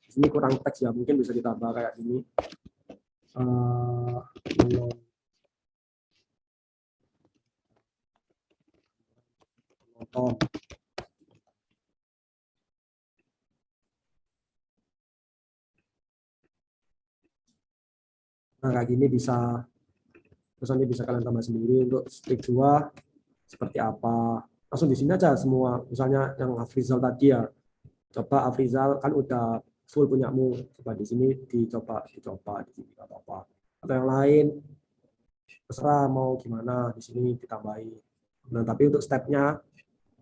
Di sini kurang teks ya, mungkin bisa ditambah kayak gini. Menonton. Nah, kayak gini bisa, terus nanti bisa kalian tambah sendiri untuk step 2 seperti apa. Langsung di sini aja semua, misalnya yang Afrizal tadi ya, coba Afrizal kan udah full punyamu, coba di sini dicoba di sini nggak apa-apa. Atau yang lain terserah mau gimana, di sini ditambahin. Nah, tapi untuk stepnya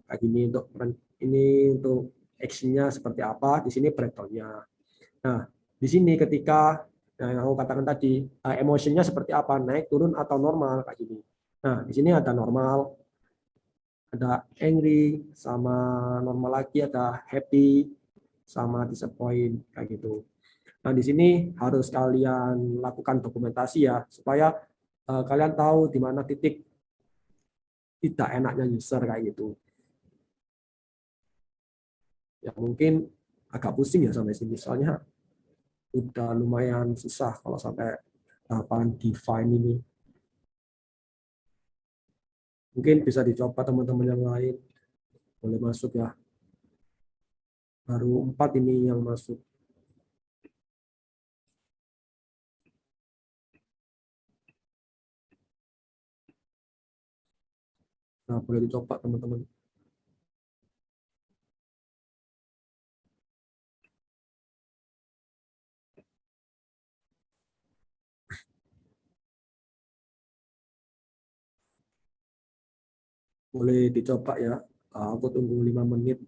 kayak gini, untuk ini untuk actionnya seperti apa, di sini breakdownnya. Nah, di sini ketika yang aku katakan tadi, emosinya seperti apa, naik, turun, atau normal, kayak gini. Nah, di sini ada normal, ada angry, sama normal lagi ada happy, sama disappoint, kayak gitu. Nah, di sini harus kalian lakukan dokumentasi ya, supaya kalian tahu di mana titik tidak enaknya user kayak gitu. Ya mungkin agak pusing ya sampai sini, soalnya udah lumayan susah kalau sampai tahapan define ini. Mungkin bisa dicoba teman-teman yang lain, boleh masuk ya. Baru 4 ini yang masuk. Nah, boleh dicoba teman-teman. Boleh dicoba ya. Aku tunggu 5 menit.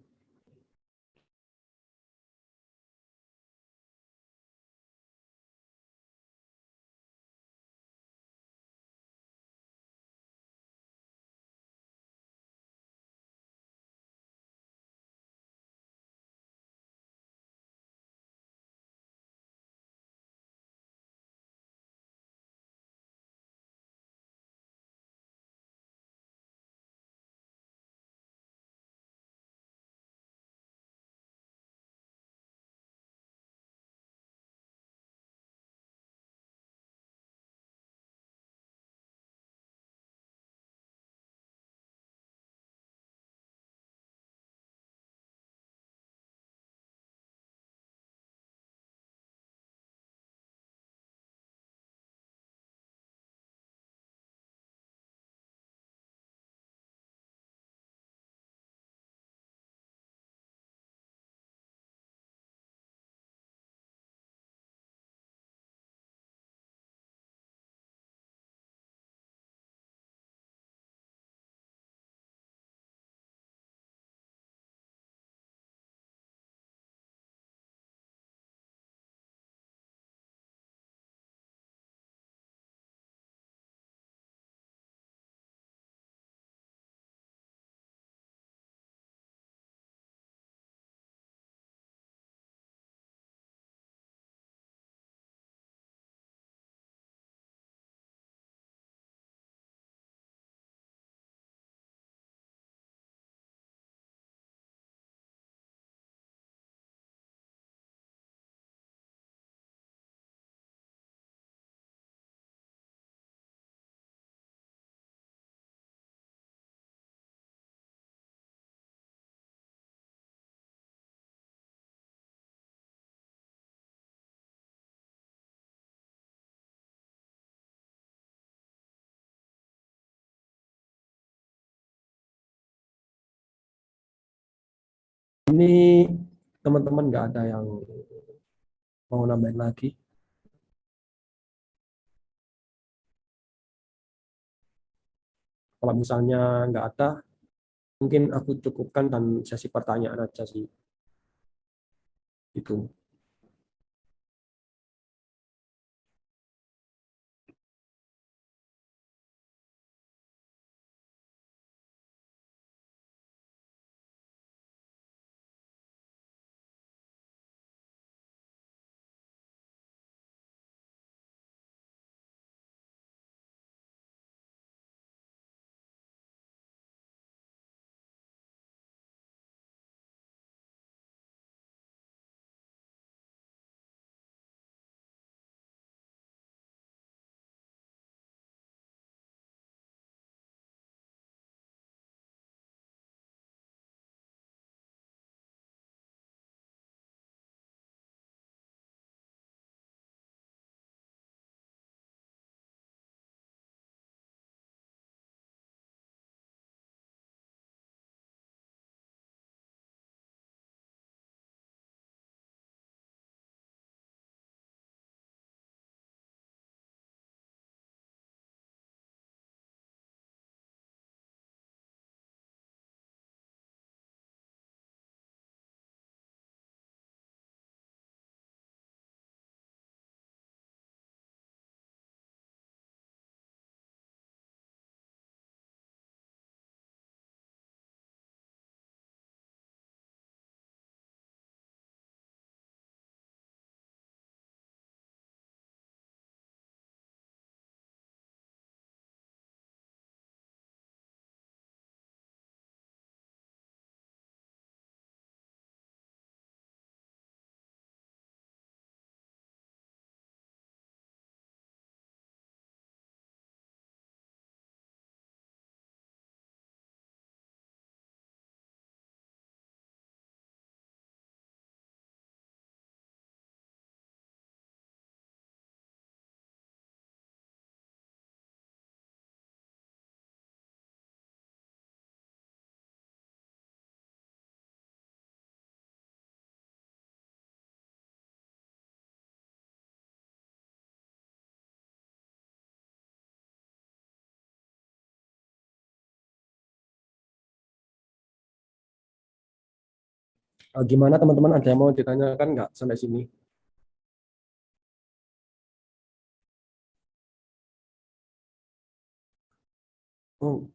Ini teman-teman nggak ada yang mau nambahin lagi. Kalau misalnya nggak ada, mungkin aku cukupkan dan sesi pertanyaan aja sih. Itu. Gimana teman-teman, ada yang mau ditanyakan nggak sampai sini? Oh,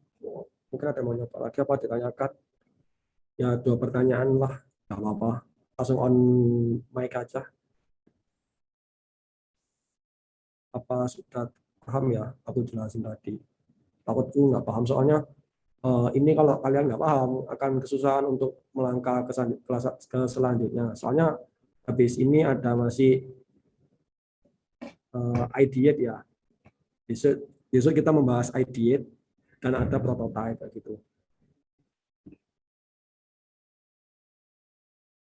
mungkin ada yang mau nyoba lagi apa ditanyakan? Ya 2 pertanyaan lah, nggak apa-apa. Langsung on mic aja. Apa sudah paham ya? Aku jelasin tadi. Takutku nggak paham, soalnya ini kalau kalian nggak paham akan kesusahan untuk melangkah ke selanjutnya. Soalnya habis ini ada masih ideate ya. Besok, besok kita membahas ideate dan ada prototype kayak gitu.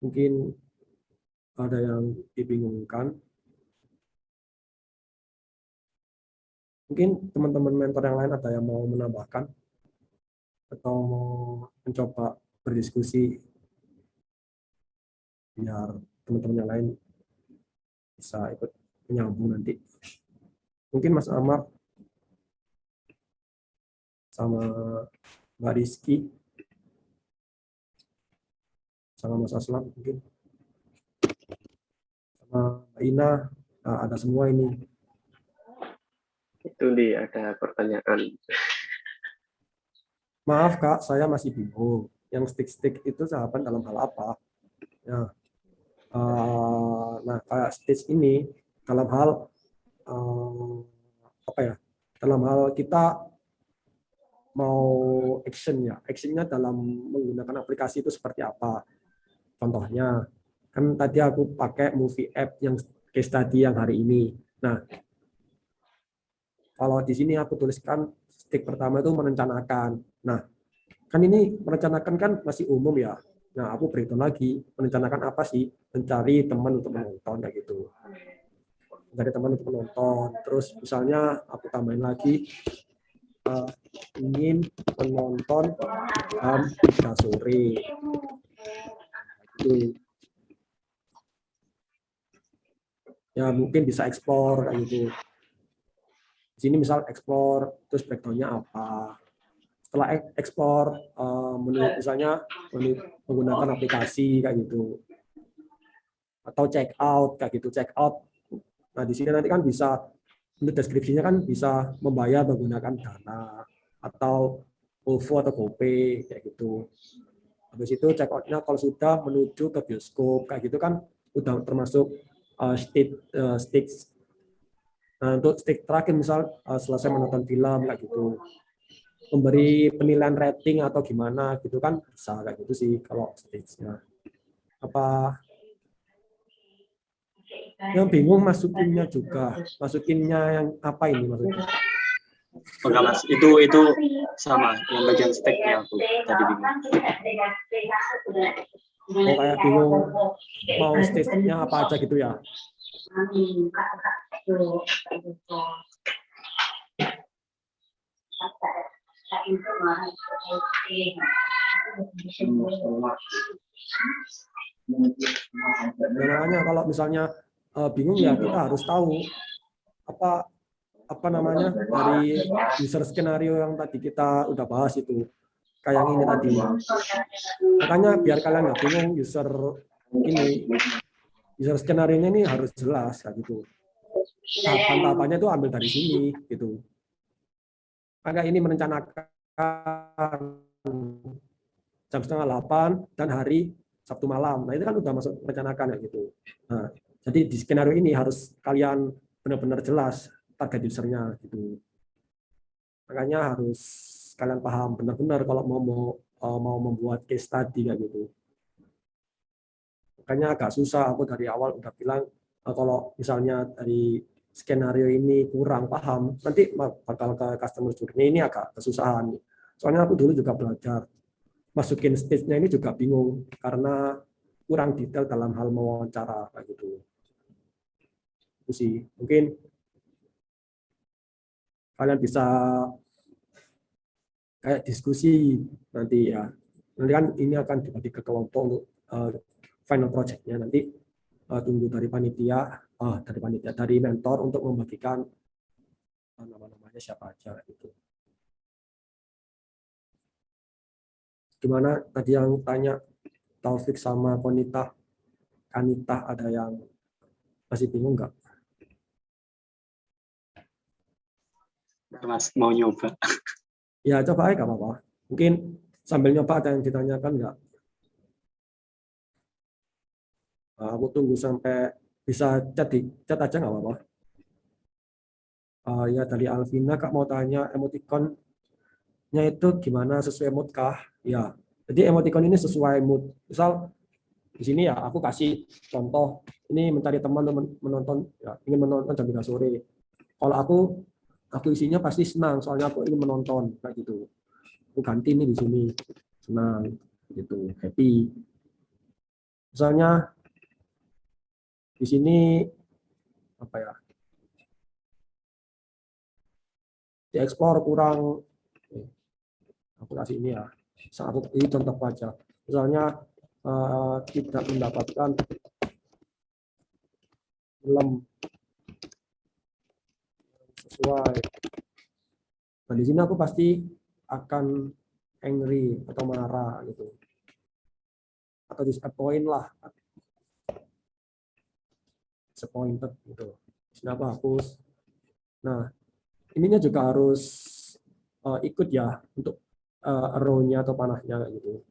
Mungkin ada yang dibingungkan. Mungkin teman-teman mentor yang lain ada yang mau menambahkan atau mau mencoba berdiskusi biar teman-teman yang lain bisa ikut menyambung nanti. Mungkin Mas Amar sama Mbak Rizky sama Mas Aslam mungkin sama Mbak Ina, nah, ada semua ini. Itu nih ada pertanyaan. Maaf Kak, saya masih bingung. Yang stick-stick itu sahabat dalam hal apa? Ya, nah kayak stage ini dalam hal apa ya? Dalam hal kita mau action ya, actionnya dalam menggunakan aplikasi itu seperti apa? Contohnya, kan tadi aku pakai movie app yang case study yang hari ini. Nah, kalau di sini aku tuliskan stick pertama itu merencanakan. Nah, kan ini merencanakan kan masih umum ya. Nah, aku berhitung lagi, merencanakan apa sih? Mencari teman untuk menonton kayak gitu. Mencari teman untuk menonton. Terus misalnya aku tambahin lagi ingin menonton jam 3 sore. Itu ya mungkin bisa explore kayak gitu. Di sini misal explore, terus background-nya apa. Setelah explore, misalnya menggunakan aplikasi kayak gitu. Atau check out kayak gitu, check out. Nah, di sini nanti kan bisa, untuk deskripsinya kan bisa membayar menggunakan Dana atau OVO atau GoPay kayak gitu. Habis itu check out-nya kalau sudah menuju ke bioskop kayak gitu kan udah termasuk stage. Nah, untuk stage terakhir misal selesai menonton film kayak gitu. Memberi penilaian rating atau gimana gitu kan bisa kayak gitu sih kalau stage-nya. Apa yang bingung masukinnya juga, masukinnya yang apa ini maksudnya? Enggak Mas, itu sama yang bagian sticknya aku tadi bingung. Oh, kayak bingung mau stage-nya apa aja gitu ya? Nah, makanya kalau misalnya bingung ya kita harus tahu apa namanya dari user skenario yang tadi kita udah bahas itu, kayak yang ini tadi. Makanya biar kalian nggak bingung user skenario ini harus jelas kayak gitu. Tahapan-tahapannya itu ambil dari sini gitu. Maka ini merencanakan jam 7:30 dan hari Sabtu malam. Nah, itu kan udah masuk merencanakan ya gitu. Nah, jadi di skenario ini harus kalian benar-benar jelas target usernya gitu. Makanya harus kalian paham benar-benar kalau mau membuat case study kayak gitu. Makanya agak susah, aku dari awal udah bilang kalau misalnya dari skenario ini kurang paham, nanti bakal ke customer journey ini agak kesusahan. Soalnya aku dulu juga belajar masukin stage-nya ini juga bingung karena kurang detail dalam hal mewawancara kayak gitu. Itu sih. Mungkin kalian bisa kayak diskusi nanti ya. Nanti kan ini akan dibagi ke kelompok untuk final project-nya nanti tunggu dari mentor untuk membagikan nama-namanya siapa aja gitu. Gimana tadi yang tanya Taufik sama Kanita ada yang masih bingung nggak? Mas mau nyoba. Ya coba aja nggak apa-apa. Mungkin sambil nyoba ada yang ditanyakan nggak? Aku tunggu sampai bisa chat aja nggak apa-apa. Ya dari Alvina Kak mau tanya emoticonnya itu gimana, sesuai mood kah? Ya, jadi emoticon ini sesuai mood. Misal di sini ya aku kasih contoh, ini mencari teman menonton, ya, ingin menonton jam 3 sore. Kalau aku isinya pasti senang, soalnya aku ingin menonton kayak gitu. Aku ganti nih di sini senang gitu, happy. Misalnya di sini apa ya? Dieksplor kurang, aku kasih ini ya. Ini contoh aja. Misalnya tidak mendapatkan film sesuai. Nah, di sini aku pasti akan angry atau marah gitu. Atau disappoint lah. Disappointed gitu. Di sini aku hapus. Nah, ininya juga harus ikut ya untuk arrow-nya atau panahnya gitu.